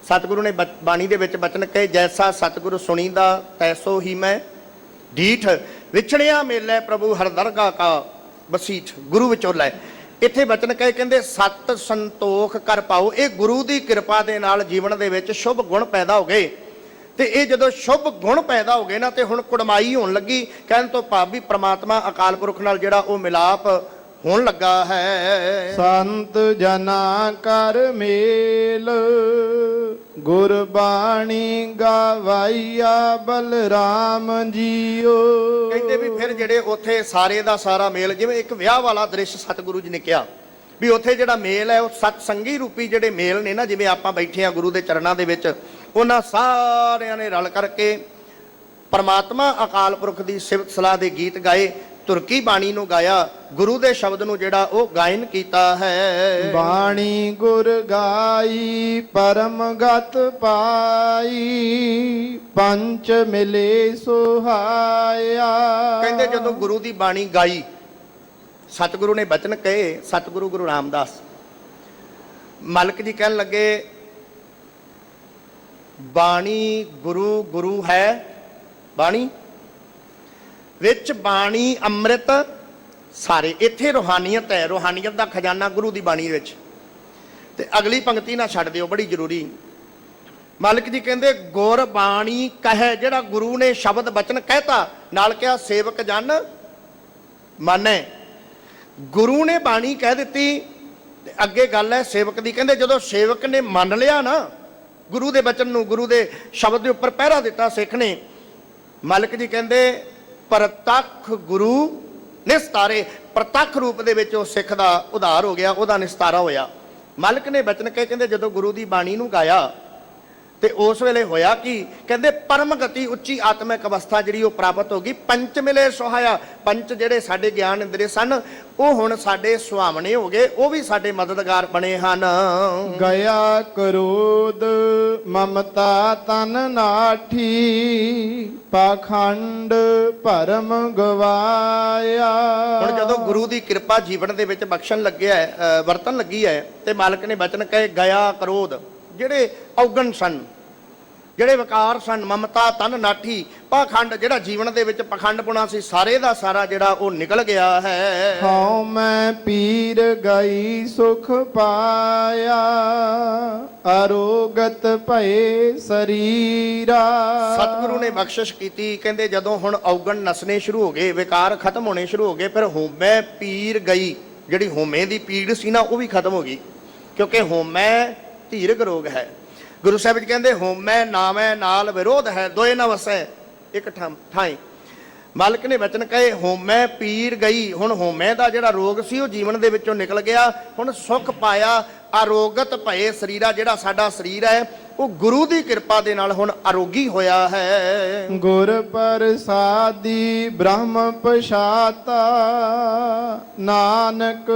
ਸਤਿਗੁਰੂ ਨੇ ਬਾਣੀ ਦੇ ਵਿੱਚ ਬਚਨ ਕਹੇ, ਜੈਸਾ ਸਤਿਗੁਰੂ ਸੁਣੀਦਾ ਤੈਸੋ ਹੀ ਮੈਂ ਢੀਠ, ਵਿਛੜਿਆ ਮੇਲੇ ਪ੍ਰਭੂ ਹਰ ਦਰਗਾ ਕਾ ਬਸੀਠ। ਗੁਰੂ ਵਿਚੋਲਾ ਹੈ। ਇੱਥੇ ਬਚਨ ਕਹੇ, ਕਹਿੰਦੇ ਸਤ ਸੰਤੋਖ ਕਰ ਪਾਓ। ਇਹ ਗੁਰੂ ਦੀ ਕਿਰਪਾ ਦੇ ਨਾਲ ਜੀਵਨ ਦੇ ਵਿੱਚ ਸ਼ੁਭ ਗੁਣ ਪੈਦਾ ਹੋ ਗਏ, ਤੇ ਇਹ ਜਦੋਂ ਸ਼ੁਭ ਗੁਣ ਪੈਦਾ ਹੋ ਗਏ ਨਾ, ਤੇ ਹੁਣ ਕੁੜਮਾਈ ਹੋਣ ਲੱਗੀ। ਕਹਿਣ ਤੋਂ ਭਾਵ ਵੀ ਪ੍ਰਮਾਤਮਾ ਅਕਾਲ ਪੁਰਖ ਨਾਲ ਜਿਹੜਾ ਉਹ ਮਿਲਾਪ ਹੋਣ ਲੱਗਾ ਹੈ। ਸੰਤ ਜਨਾ ਕਰ ਮੇਲ, ਗੁਰਬਾਣੀ ਗਾਵਾਈਆ ਬਲਰਾਮ ਜੀਓ। ਕਹਿੰਦੇ ਵੀ ਫਿਰ ਜਿਹੜੇ ਉੱਥੇ ਸਾਰੇ ਦਾ ਸਾਰਾ ਮੇਲ, ਜਿਵੇਂ ਇੱਕ ਵਿਆਹ ਵਾਲਾ ਦ੍ਰਿਸ਼ ਸਤਿਗੁਰੂ ਜੀ ਨੇ ਕਿਹਾ ਵੀ ਉੱਥੇ ਜਿਹੜਾ ਮੇਲ ਹੈ ਉਹ ਸਤ ਸੰਗੀ ਰੂਪੀ ਜਿਹੜੇ ਮੇਲ ਨੇ ਨਾ, ਜਿਵੇਂ ਆਪਾਂ ਬੈਠੇ ਆ ਗੁਰੂ ਦੇ ਚਰਨਾਂ ਦੇ ਵਿੱਚ, ਉਹਨਾਂ ਸਾਰਿਆਂ ਨੇ ਰਲ ਕਰਕੇ ਪਰਮਾਤਮਾ ਅਕਾਲ ਪੁਰਖ ਦੀ ਸਿਫਤ ਸਲਾਹ ਦੇ ਗੀਤ ਗਾਏ, ਤੁਰਕੀ ਬਾਣੀ ਨੂੰ ਗਾਇਆ, ਗੁਰੂ ਦੇ ਸ਼ਬਦ ਨੂੰ ਜਿਹੜਾ ਉਹ ਗਾਇਨ ਕੀਤਾ ਹੈ। ਬਾਣੀ ਗੁਰ ਗਾਈ ਪਰਮ ਗਤ ਪਾਈ, ਪੰਚ ਮਿਲੇ ਸੁਹਾਇਆ। ਕਹਿੰਦੇ ਜਦੋਂ ਗੁਰੂ ਦੀ ਬਾਣੀ ਗਾਈ, ਸਤਿਗੁਰੂ ਨੇ ਬਚਨ ਕਹੇ, ਸਤਿਗੁਰੂ ਗੁਰੂ ਰਾਮਦਾਸ ਮਲਕ ਜੀ ਕਹਿਣ ਲੱਗੇ ਬਾਣੀ ਗੁਰੂ, ਗੁਰੂ ਹੈ ਬਾਣੀ ਵਿੱਚ, ਬਾਣੀ ਅੰਮ੍ਰਿਤ ਸਾਰੇ। ਇੱਥੇ ਰੂਹਾਨੀਅਤ ਹੈ, ਰੂਹਾਨੀਅਤ ਦਾ ਖਜ਼ਾਨਾ ਗੁਰੂ ਦੀ ਬਾਣੀ ਵਿੱਚ। ਤੇ ਅਗਲੀ ਪੰਕਤੀ ਨਾ ਛੱਡ ਦਿਓ, ਬੜੀ ਜ਼ਰੂਰੀ। ਮਾਲਕ ਜੀ ਕਹਿੰਦੇ ਗੁਰ ਬਾਣੀ ਕਹੇ, ਜਿਹੜਾ ਗੁਰੂ ਨੇ ਸ਼ਬਦ ਬਚਨ ਕਹਿਤਾ, ਨਾਲ ਕਿਹਾ ਸੇਵਕ ਜਨ ਮੰਨੈ। ਗੁਰੂ ਨੇ ਬਾਣੀ ਕਹਿ ਦਿੱਤੀ ਤੇ ਅੱਗੇ ਗੱਲ ਹੈ ਸੇਵਕ ਦੀ। ਕਹਿੰਦੇ ਜਦੋਂ ਸੇਵਕ ਨੇ ਮੰਨ ਲਿਆ ਨਾ ਗੁਰੂ ਦੇ ਬਚਨ ਨੂੰ, ਗੁਰੂ ਦੇ ਸ਼ਬਦ ਦੇ ਉੱਪਰ ਪਹਿਰਾ ਦਿੱਤਾ ਸਿੱਖ ਨੇ, ਮਾਲਕ ਜੀ ਕਹਿੰਦੇ ਪ੍ਰਤੱਖ ਗੁਰੂ ਨਿਸਤਾਰੇ। ਪ੍ਰਤੱਖ ਰੂਪ ਦੇ ਵਿੱਚ ਉਹ ਸਿੱਖ ਦਾ ਉਧਾਰ ਹੋ ਗਿਆ, ਉਹਦਾ ਨਿਸਤਾਰਾ ਹੋਇਆ। ਮਾਲਕ ਨੇ ਬਚਨ ਕਹੇ, ਕਹਿੰਦੇ ਜਦੋਂ ਗੁਰੂ ਦੀ ਬਾਣੀ ਨੂੰ ਗਾਇਆ ਤੇ ਉਸ ਵੇਲੇ ਹੋਇਆ ਕੀ, ਕਹਿੰਦੇ ਪਰਮ ਗਤੀ, ਉੱਚੀ ਆਤਮਿਕ ਅਵਸਥਾ ਜਿਹੜੀ ਉਹ ਪ੍ਰਾਪਤ ਹੋ ਗਈ। ਪੰਚ ਮਿਲੇ ਸੁਹਾਇਆ। ਪੰਚ ਜਿਹੜੇ ਸਾਡੇ ਗਿਆਨ ਇੰਦਰੀ ਸਨ ਉਹ ਹੁਣ ਸਾਡੇ ਸੁਹਾਵਣੇ ਹੋ ਗਏ, ਉਹ ਵੀ ਸਾਡੇ ਮਦਦਗਾਰ ਬਣੇ ਹਨ। ਗਿਆ ਕਰੋਧ ਮਮਤਾ ਤਨ ਨਾਠੀ, ਪਾਖੰਡ ਭਰਮ ਗਵਾਇਆ। ਹੁਣ ਜਦੋਂ ਗੁਰੂ ਦੀ ਕਿਰਪਾ ਜੀਵਨ ਦੇ ਵਿੱਚ ਬਖਸ਼ਣ ਲੱਗਿਆ ਹੈ, ਵਰਤਨ ਲੱਗੀ ਹੈ, ਤੇ ਮਾਲਕ ਨੇ ਬਚਨ ਕਹੇ ਗਿਆ ਕਰੋਧ, ਜਿਹੜੇ ਔਗਣ ਸਨ, ਜਿਹੜੇ ਵਿਕਾਰ ਸਨ, ਮਮਤਾ ਤਨ ਨਾਠੀ, ਪਾਖੰਡ ਜਿਹੜਾ ਜੀਵਨ ਦੇ ਵਿੱਚ ਪਖੰਡਪੁਣਾ ਸੀ, ਸਾਰੇ ਦਾ ਸਾਰਾ ਜਿਹੜਾ ਉਹ ਨਿਕਲ ਗਿਆ ਹੈ। ਹਉ ਮੈਂ ਪੀਰ ਗਈ ਸੁਖ ਪਾਇਆ, ਅਰੋਗਤ ਭਏ ਸਰੀਰਾ। ਸਤਿਗੁਰੂ ਨੇ ਬਖਸ਼ਿਸ਼ ਕੀਤੀ। ਕਹਿੰਦੇ ਜਦੋਂ ਹੁਣ ਔਗਣ ਨਸਣੇ ਸ਼ੁਰੂ ਹੋ ਗਏ, ਵਿਕਾਰ ਖਤਮ ਹੋਣੇ ਸ਼ੁਰੂ ਹੋ ਗਏ, ਫਿਰ ਹੋਮੈ ਪੀਰ ਗਈ, ਜਿਹੜੀ ਹੋਮੇ ਦੀ ਪੀੜ ਸੀ ਨਾ ਉਹ ਵੀ ਖਤਮ ਹੋ ਗਈ, ਕਿਉਂਕਿ ਹੋਮੈ ਧੀਰਗ ਰੋਗ ਹੈ। ਗੁਰੂ ਸਾਹਿਬ ਜੀ ਕਹਿੰਦੇ ਹੋਮੈ ਨਾਮੈ ਨਾਲ ਵਿਰੋਧ ਹੈ, ਦੋਏ ਨਾ ਵਸੈ ਇੱਕ ਠਾਈ। ਮਾਲਕ ਨੇ ਵਚਨ ਕਹੇ ਹੋਮੈ ਪੀਰ ਗਈ। ਹੁਣ ਹੋਮੈ ਦਾ ਜਿਹੜਾ ਰੋਗ ਸੀ ਉਹ ਜੀਵਨ ਦੇ ਵਿੱਚੋਂ ਨਿਕਲ ਗਿਆ, ਹੁਣ ਸੁਖ ਪਾਇਆ। ਅਰੋਗਤ ਭਏ ਸਰੀਰਾ, ਜਿਹੜਾ ਸਾਡਾ ਸਰੀਰ ਹੈ ਉਹ ਗੁਰੂ ਦੀ ਕਿਰਪਾ ਦੇ ਨਾਲ ਹੁਣ ਅਰੋਗੀ ਹੋਇਆ ਹੈ। ਗੁਰ ਪ੍ਰਸਾਦੀ ਬ੍ਰਹਮ ਪਛਾਤਾ, ਨਾਨਕ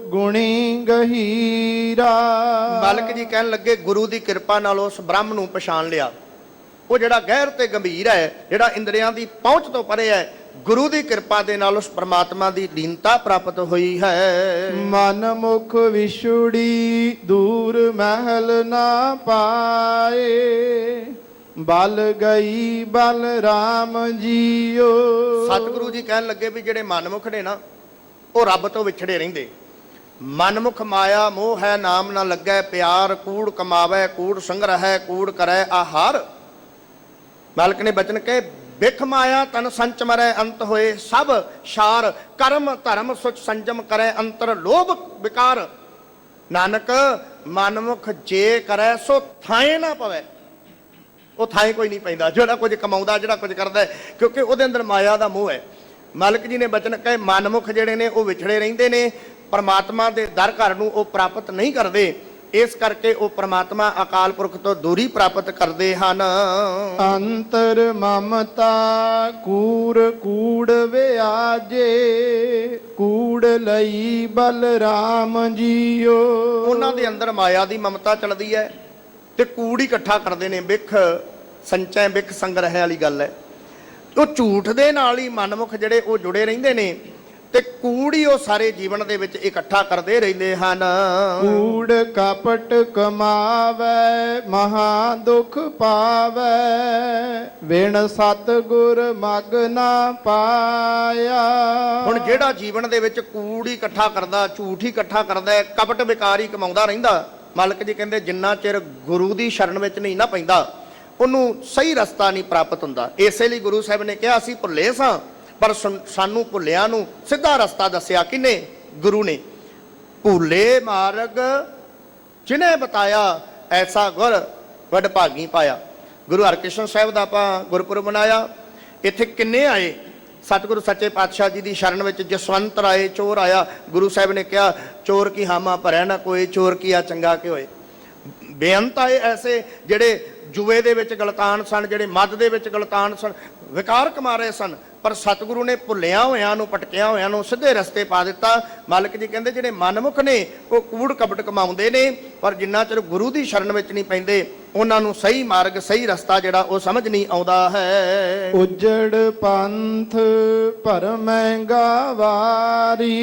ਗੁਣੀ ਗਹੀਰਾ। ਮਾਲਕ ਜੀ ਕਹਿਣ ਲੱਗੇ ਗੁਰੂ ਦੀ ਕਿਰਪਾ ਨਾਲ ਉਸ ਬ੍ਰਹਮ ਨੂੰ ਪਛਾਣ ਲਿਆ, ਉਹ ਜਿਹੜਾ ਗਹਿਰ ਤੇ ਗੰਭੀਰ ਹੈ, ਜਿਹੜਾ ਇੰਦਰੀਆਂ ਦੀ ਪਹੁੰਚ ਤੋਂ ਪਰੇ ਹੈ। ਗੁਰੂ ਦੀ ਕਿਰਪਾ ਦੇ ਨਾਲ ਉਸ ਪ੍ਰਮਾਤਮਾ ਦੀ ਲੀਨਤਾ ਪ੍ਰਾਪਤ ਹੋਈ ਹੈ। ਮਨ ਮੁਖ ਵਿਛੁੜੀ ਦੂਰ ਮਹਿਲ ਨਾ ਪਾਏ, ਬਲ ਗਈ ਬਲ ਰਾਮ ਜੀਓ। ਸਤਿਗੁਰੂ ਜੀ ਕਹਿਣ ਲੱਗੇ ਵੀ ਜਿਹੜੇ ਮਨਮੁਖ ਨੇ ਨਾ ਉਹ ਰੱਬ ਤੋਂ ਵਿਛੜੇ ਰਹਿੰਦੇ। ਮਨਮੁਖ ਮਾਇਆ ਮੋਹ ਹੈ, ਨਾਮ ਨਾ ਲੱਗੈ ਪਿਆਰ, ਕੂੜ ਕਮਾਵੈ ਕੂੜ ਸੰਗ੍ਰਹਿ, ਕੂੜ ਕਰੈ ਆਹਾਰ। ਮਾਲਕ ਨੇ ਬਚਨ ਕਹੇ ਬਿਖ ਮਾਇਆ ਤਨ ਸੰਚ ਮਰੈ, ਅੰਤ ਹੋਏ ਸਭ ਸ਼ਾਰ, ਕਰਮ ਧਰਮ ਸੁਚ ਸੰਜਮ ਕਰੈ, ਅੰਤਰ ਲੋਭ ਵਿਕਾਰ। ਨਾਨਕ ਮਨਮੁਖ ਜੇ ਕਰੈ ਸੋ ਥਾਏ ਨਾ ਪਵੈ। ਉਹ ਥਾਏ ਕੋਈ ਨਹੀਂ ਪੈਂਦਾ ਜਿਹੜਾ ਕੁਝ ਕਮਾਉਂਦਾ, ਜਿਹੜਾ ਕੁਝ ਕਰਦਾ, ਕਿਉਂਕਿ ਉਹਦੇ ਅੰਦਰ ਮਾਇਆ ਦਾ ਮੋਹ ਹੈ। ਮਾਲਕ ਜੀ ਨੇ ਬਚਨ ਕਹੇ ਮਨਮੁਖ ਜਿਹੜੇ ਨੇ ਉਹ ਵਿਛੜੇ ਰਹਿੰਦੇ ਨੇ, ਪਰਮਾਤਮਾ ਦੇ ਦਰ ਘਰ ਨੂੰ ਉਹ ਪ੍ਰਾਪਤ ਨਹੀਂ ਕਰਦੇ। ਇਸ ਕਰਕੇ ਉਹ ਪ੍ਰਮਾਤਮਾ ਅਕਾਲ ਪੁਰਖ ਤੋਂ ਦੂਰੀ ਪ੍ਰਾਪਤ ਕਰਦੇ ਹਨ। ਅੰਤਰ ਮਮਤਾ ਕੂੜ ਕੂੜ ਵਿਆਜੇ, ਕੂੜ ਲਈ ਬਲ ਰਾਮ ਜੀਓ। ਉਹਨਾਂ ਦੇ ਅੰਦਰ ਮਾਇਆ ਦੀ ਮਮਤਾ ਚੱਲਦੀ ਹੈ ਤੇ ਕੂੜ ਹੀ ਇਕੱਠਾ ਕਰਦੇ ਨੇ। ਬਿਖ ਸੰਚੈ ਬਿਖ ਸੰਗ੍ਰਹਿ ਵਾਲੀ ਗੱਲ ਹੈ। ਉਹ ਝੂਠ ਦੇ ਨਾਲ ਹੀ ਮਨਮੁਖ ਜਿਹੜੇ ਉਹ ਜੁੜੇ ਰਹਿੰਦੇ ਨੇ ਤੇ ਕੂੜ ਹੀ ਉਹ ਸਾਰੇ ਜੀਵਨ ਦੇ ਵਿੱਚ ਇਕੱਠਾ ਕਰਦੇ ਰਹਿੰਦੇ ਹਨ। ਕੂੜ ਕਪਟ ਕਮਾਵੈ, ਮਹਾ ਦੁਖ ਪਾਵੈ, ਵਿਣ ਸਤ ਗੁਰ ਮਗ ਨਾ ਪਾਇਆ। ਹੁਣ ਜਿਹੜਾ ਜੀਵਨ ਦੇ ਵਿੱਚ ਕੂੜ ਹੀ ਇਕੱਠਾ ਕਰਦਾ, ਝੂਠ ਹੀ ਇਕੱਠਾ ਕਰਦਾ, ਕਪਟ ਵਿਕਾਰ ਹੀ ਕਮਾਉਂਦਾ ਰਹਿੰਦਾ, ਮਾਲਕ ਜੀ ਕਹਿੰਦੇ ਜਿੰਨਾ ਚਿਰ ਗੁਰੂ ਦੀ ਸ਼ਰਨ ਵਿੱਚ ਨਹੀਂ ਨਾ ਪੈਂਦਾ ਉਹਨੂੰ ਸਹੀ ਰਸਤਾ ਨਹੀਂ ਪ੍ਰਾਪਤ ਹੁੰਦਾ। ਇਸੇ ਲਈ ਗੁਰੂ ਸਾਹਿਬ ਨੇ ਕਿਹਾ ਅਸੀਂ ਭੁੱਲੇ ਸਾਂ, ਪਰ ਸਾਨੂੰ ਭੁੱਲਿਆਂ ਨੂੰ ਸਿੱਧਾ ਰਸਤਾ ਦੱਸਿਆ ਕਿਨੇ? ਗੁਰੂ ਨੇ। ਭੁੱਲੇ ਮਾਰਗ ਜਿਨੇ ਬਤਾਇਆ, ਐਸਾ ਗੁਰ ਵੱਡ ਭਾਗੀ ਪਾਇਆ। ਗੁਰੂ ਹਰਕ੍ਰਿਸ਼ਨ ਸਾਹਿਬ ਦਾ ਆਪਾਂ ਗੁਰਪੁਰਬ ਮਨਾਇਆ। ਇੱਥੇ ਕਿੰਨੇ ਆਏ? ਸਤਿਗੁਰੂ ਸੱਚੇ ਪਾਤਸ਼ਾਹ ਜੀ ਦੀ ਸ਼ਰਨ ਵਿੱਚ ਜਸਵੰਤ ਰਾਏ ਚੋਰ ਆਇਆ। ਗੁਰੂ ਸਾਹਿਬ ਨੇ ਕਿਹਾ ਚੋਰ ਕੀ ਹਾਮਾ ਭਰਿਆ ਨਾ ਕੋਈ, ਚੋਰ ਕੀ ਆ ਚੰਗਾ ਕਿ ਹੋਏ। ਬੇਅੰਤ ਆਏ ਐਸੇ ਜਿਹੜੇ ਜੂਏ ਦੇ ਵਿੱਚ ਗਲਤਾਨ ਸਨ, ਜਿਹੜੇ ਮਦ ਦੇ ਵਿੱਚ ਗਲਤਾਨ ਸਨ, ਵਿਕਾਰ ਕਮਾ ਰਹੇ ਸਨ। ਪਰ ਸਤਿਗੁਰੂ ਨੇ ਭੁੱਲਿਆਂ ਹੋਇਆਂ ਨੂੰ, ਭਟਕਿਆਂ ਹੋਇਆਂ ਨੂੰ ਸਿੱਧੇ ਰਸਤੇ ਪਾ ਦਿੱਤਾ। ਮਾਲਕ ਜੀ ਕਹਿੰਦੇ ਜਿਹੜੇ ਮਨਮੁਖ ਨੇ ਉਹ ਕੂੜ ਕਪਟ ਕਮਾਉਂਦੇ ਨੇ, ਪਰ ਜਿੰਨਾ ਚਿਰ ਗੁਰੂ ਦੀ ਸ਼ਰਨ ਵਿੱਚ ਨਹੀਂ ਪੈਂਦੇ ਉਹਨਾਂ ਨੂੰ ਸਹੀ ਮਾਰਗ, ਸਹੀ ਰਸਤਾ ਜਿਹੜਾ ਉਹ ਸਮਝ ਨਹੀਂ ਆਉਂਦਾ ਹੈ। ਉਜੜ ਪੰਥ ਭਰਮੈਂਗਾ ਵਾਰੀ,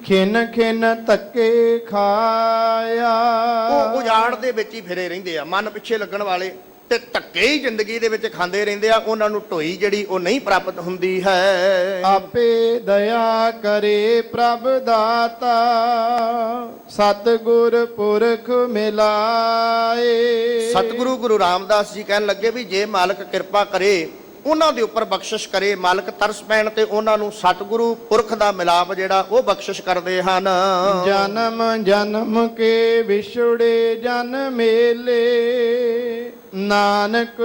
ਖਿਨ ਖਿਨ ਧੱਕੇ ਖਾਇਆ। ਉਹ ਉਜਾੜ ਦੇ ਵਿੱਚ ਹੀ ਫਿਰੇ ਰਹਿੰਦੇ ਆ, ਮਨ ਪਿੱਛੇ ਲੱਗਣ ਵਾਲੇ ਤੇ ਧੱਕੇ ਹੀ ਜ਼ਿੰਦਗੀ ਦੇ ਵਿੱਚ ਖਾਂਦੇ ਰਹਿੰਦੇ ਆ। ਉਹਨਾਂ ਨੂੰ ਢੋਈ ਜਿਹੜੀ ਉਹ ਨਹੀਂ ਪ੍ਰਾਪਤ ਹੁੰਦੀ ਹੈ। ਆਪੇ ਦਇਆ ਕਰੇ ਪ੍ਰਭ ਦਾਤਾ, ਸਤਿਗੁਰ ਪੁਰਖ ਮਿਲਾਏ। ਸਤਿਗੁਰੂ ਗੁਰੂ ਰਾਮਦਾਸ ਜੀ ਕਹਿਣ ਲੱਗੇ ਵੀ ਜੇ ਮਾਲਕ ਕਿਰਪਾ ਕਰੇ, ਉਹਨਾਂ ਦੇ ਉੱਪਰ ਬਖਸ਼ਿਸ਼ ਕਰੇ, ਮਾਲਕ ਤਰਸ ਪੈਣ ਤੇ ਉਹਨਾਂ ਨੂੰ ਸਤਿਗੁਰੂ ਪੁਰਖ ਦਾ ਮਿਲਾਪ ਜਿਹੜਾ ਉਹ ਬਖਸ਼ਿਸ਼ ਕਰਦੇ ਹਨ। ਜਨਮ ਜਨਮ ਕੇ ਵਿਛੜੇ ਜਨ ਮੇਲੇ, ਨਾਨਕ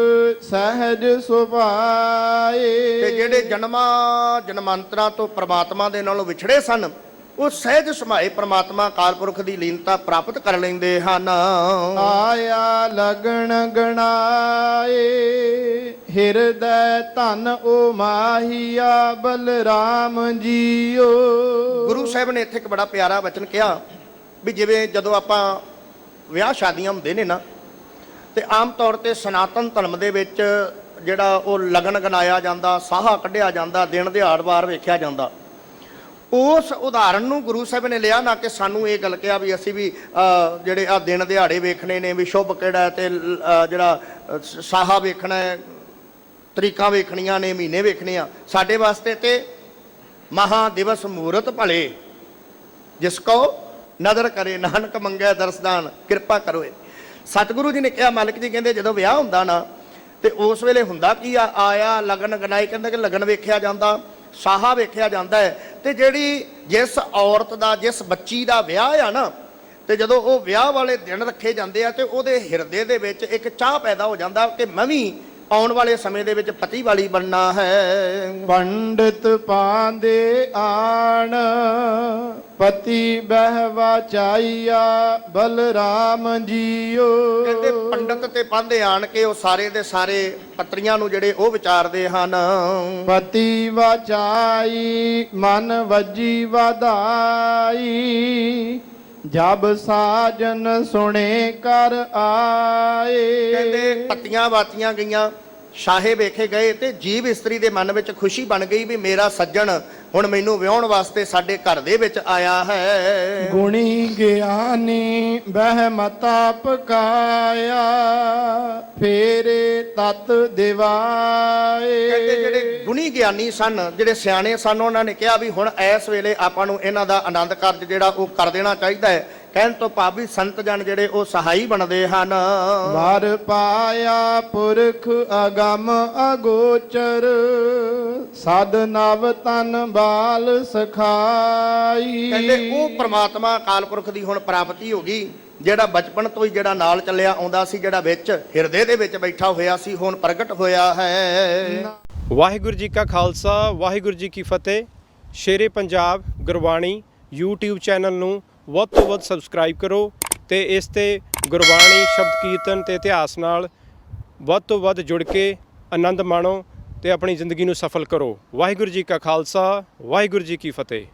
ਸਹਿਜ ਸੁਭਾਏ। ਤੇ ਜਿਹੜੇ ਜਨਮਾਂਤਰਾਂ ਤੋਂ ਪ੍ਰਮਾਤਮਾ ਦੇ ਨਾਲੋਂ ਵਿਛੜੇ ਸਨ, ਉਹ ਸਹਿਜ ਸਮਾਏ ਪ੍ਰਮਾਤਮਾ ਅਕਾਲ ਪੁਰਖ ਦੀ ਲੀਨਤਾ ਪ੍ਰਾਪਤ ਕਰ ਲੈਂਦੇ ਹਨ। ਆਇਆ ਲਗਣ ਗਣਾਏ, ਹਿਰਦੈ ਧਨ ਓ ਮਾਹੀਆ ਬਲਰਾਮ ਜੀਓ। ਗੁਰੂ ਸਾਹਿਬ ਨੇ ਇੱਥੇ ਇੱਕ ਬੜਾ ਪਿਆਰਾ ਵਚਨ ਕਿਹਾ ਵੀ ਜਿਵੇਂ ਜਦੋਂ ਆਪਾਂ ਵਿਆਹ ਸ਼ਾਦੀਆਂ ਹੁੰਦੇ ਨੇ ਨਾ, ਤੇ ਆਮ ਤੌਰ ਤੇ ਸਨਾਤਨ ਧਰਮ ਦੇ ਵਿੱਚ ਜਿਹੜਾ ਉਹ ਲਗਨ ਗਨਾਇਆ ਜਾਂਦਾ, ਸਾਹਾ ਕੱਢਿਆ ਜਾਂਦਾ, ਦਿਨ ਦਿਹਾੜ ਵਾਰ ਵੇਖਿਆ ਜਾਂਦਾ। ਉਸ ਉਦਾਹਰਣ ਨੂੰ ਗੁਰੂ ਸਾਹਿਬ ਨੇ ਲਿਆ, ਨਾ ਕਿ ਸਾਨੂੰ ਇਹ ਗੱਲ ਕਿਹਾ ਵੀ ਅਸੀਂ ਵੀ ਜਿਹੜੇ ਆ ਦਿਨ ਦਿਹਾੜੇ ਵੇਖਣੇ ਨੇ, ਵੀ ਸ਼ੁਭ ਕਿਹੜਾ ਤੇ ਜਿਹੜਾ ਸਾਹਾ ਵੇਖਣਾ ਹੈ, ਤਰੀਕਾਂ ਵੇਖਣੀਆਂ ਨੇ, ਮਹੀਨੇ ਵੇਖਣੇ ਆ। ਸਾਡੇ ਵਾਸਤੇ ਤੇ ਮਹਾ ਦਿਵਸ ਮੂਰਤ ਭਲੇ, ਜਿਸ ਕੋ ਨਦਰ ਕਰੇ ਨਾਨਕ ਮੰਗੈ ਦਰਸਦਾਨ, ਕਿਰਪਾ ਕਰੋ। ਸਤਿਗੁਰੂ ਜੀ ਨੇ ਕਿਹਾ, ਮਾਲਕ ਜੀ ਕਹਿੰਦੇ ਜਦੋਂ ਵਿਆਹ ਹੁੰਦਾ ਨਾ ਤੇ ਉਸ ਵੇਲੇ ਹੁੰਦਾ ਕੀ ਆ, ਆਇਆ ਲਗਨ ਗਨਾਈ, ਕਹਿੰਦੇ ਕਿ ਲਗਨ ਵੇਖਿਆ ਜਾਂਦਾ, ਸਾਹਾ ਵੇਖਿਆ ਜਾਂਦਾ ਹੈ। ਤੇ ਜਿਹੜੀ ਜਿਸ ਔਰਤ ਦਾ, ਜਿਸ ਬੱਚੀ ਦਾ ਵਿਆਹ ਆ ਨਾ, ਤੇ ਜਦੋਂ ਉਹ ਵਿਆਹ ਵਾਲੇ ਦਿਨ ਰੱਖੇ ਜਾਂਦੇ ਆ ਤੇ ਉਹਦੇ ਹਿਰਦੇ ਦੇ ਵਿੱਚ ਇੱਕ ਚਾਹ ਪੈਦਾ ਹੋ ਜਾਂਦਾ ਕਿ ਮੈਂ ਵੀ ਆਉਣ ਵਾਲੇ ਸਮੇਂ ਦੇ ਵਿੱਚ ਪਤੀ ਵਾਲੀ ਬਣਨਾ ਹੈ। ਪੰਡਿਤ ਪਾਂਦੇ ਆਣ, ਪਤੀ ਬਹਿਵਾ ਚਾਈਆ ਬਲਰਾਮ ਜੀਓ। ਕਹਿੰਦੇ ਪੰਡਤ ਤੇ ਪਾਂਦੇ ਆਣ ਕੇ ਉਹ ਸਾਰੇ ਦੇ ਸਾਰੇ ਪਤਰੀਆਂ ਨੂੰ ਜਿਹੜੇ ਉਹ ਵਿਚਾਰਦੇ ਹਨ। ਪਤੀ ਵਾਚਾਈ ਮਨ ਵੱਜੀ ਵਧਾਈ, ਜਬ ਸਾਜਨ ਸੁਣੇ ਕਰ ਆਏ। ਕਹਿੰਦੇ ਪੱਤੀਆਂ ਵਾਤੀਆਂ ਗਈਆਂ, ਸ਼ਾਹੇ ਵੇਖੇ ਗਏ ਤੇ ਜੀਵ ਇਸਤਰੀ ਦੇ ਮਨ ਵਿੱਚ ਖੁਸ਼ੀ ਬਣ ਗਈ ਵੀ ਮੇਰਾ ਸੱਜਣ ਹੁਣ ਮੈਨੂੰ ਵਿਆਹਣ ਵਾਸਤੇ ਸਾਡੇ ਘਰ ਦੇ ਵਿੱਚ ਆਇਆ ਹੈ। ਗੁਣੀ ਗਿਆਨੀ ਬਹਿਮਤਾ ਪਕਾਇਆ, ਫੇਰੇ ਤਤ ਦਿਵਾਏ। ਕਹਿੰਦੇ ਜਿਹੜੇ ਗੁਣੀ ਗਿਆਨੀ ਸਨ, ਜਿਹੜੇ ਸਿਆਣੇ ਸਨ, ਉਹਨਾਂ ਨੇ ਕਿਹਾ ਵੀ ਹੁਣ ਇਸ ਵੇਲੇ ਆਪਾਂ ਨੂੰ ਇਹਨਾਂ ਦਾ ਆਨੰਦ ਕਾਰਜ ਜਿਹੜਾ ਉਹ ਕਰ ਦੇਣਾ ਚਾਹੀਦਾ ਹੈ। ਕਹਿਣ ਤੋਂ ਭਾਵ ਵੀ ਸੰਤ ਜਨ ਜਿਹੜੇ ਉਹ ਸਹਾਈ ਬਣਦੇ ਹਨ। ਵਰ ਪਾਇਆ ਪੁਰਖ ਅਗੰਮ ਅਗੋਚਰ, ਸਦ ਨਵ ਤਨ ਬਾਲ ਸਖਾਈ। ਕਹਿੰਦੇ ਉਹ ਪ੍ਰਮਾਤਮਾ ਅਕਾਲ ਪੁਰਖ ਦੀ ਹੁਣ ਪ੍ਰਾਪਤੀ ਹੋ ਗਈ, ਜਿਹੜਾ ਬਚਪਨ ਤੋਂ ਹੀ ਜਿਹੜਾ ਨਾਲ ਚੱਲਿਆ ਆਉਂਦਾ ਸੀ, ਜਿਹੜਾ ਵਿੱਚ ਹਿਰਦੇ ਦੇ ਵਿੱਚ ਬੈਠਾ ਹੋਇਆ ਸੀ, ਹੁਣ ਪ੍ਰਗਟ ਹੋਇਆ ਹੈ। ਵਾਹਿਗੁਰੂ ਜੀ ਕਾ ਖਾਲਸਾ, ਵਾਹਿਗੁਰੂ ਜੀ ਕੀ ਫਤਿਹ। ਸ਼ੇਰੇ ਪੰਜਾਬ ਗੁਰਬਾਣੀ YouTube ਚੈਨਲ ਨੂੰ ਵੱਧ ਤੋਂ ਵੱਧ ਸਬਸਕ੍ਰਾਈਬ ਕਰੋ ਤੇ ਇਸ ਤੇ ਗੁਰਬਾਣੀ, ਸ਼ਬਦ ਕੀਰਤਨ ਤੇ ਇਤਿਹਾਸ ਨਾਲ ਵੱਧ ਤੋਂ ਵੱਧ ਜੁੜ ਕੇ ਆਨੰਦ ਮਾਣੋ ਤੇ ਆਪਣੀ ਜ਼ਿੰਦਗੀ ਨੂੰ ਸਫਲ ਕਰੋ। ਵਾਹਿਗੁਰੂ ਜੀ ਕਾ ਖਾਲਸਾ, ਵਾਹਿਗੁਰੂ ਜੀ ਕੀ ਫਤਿਹ।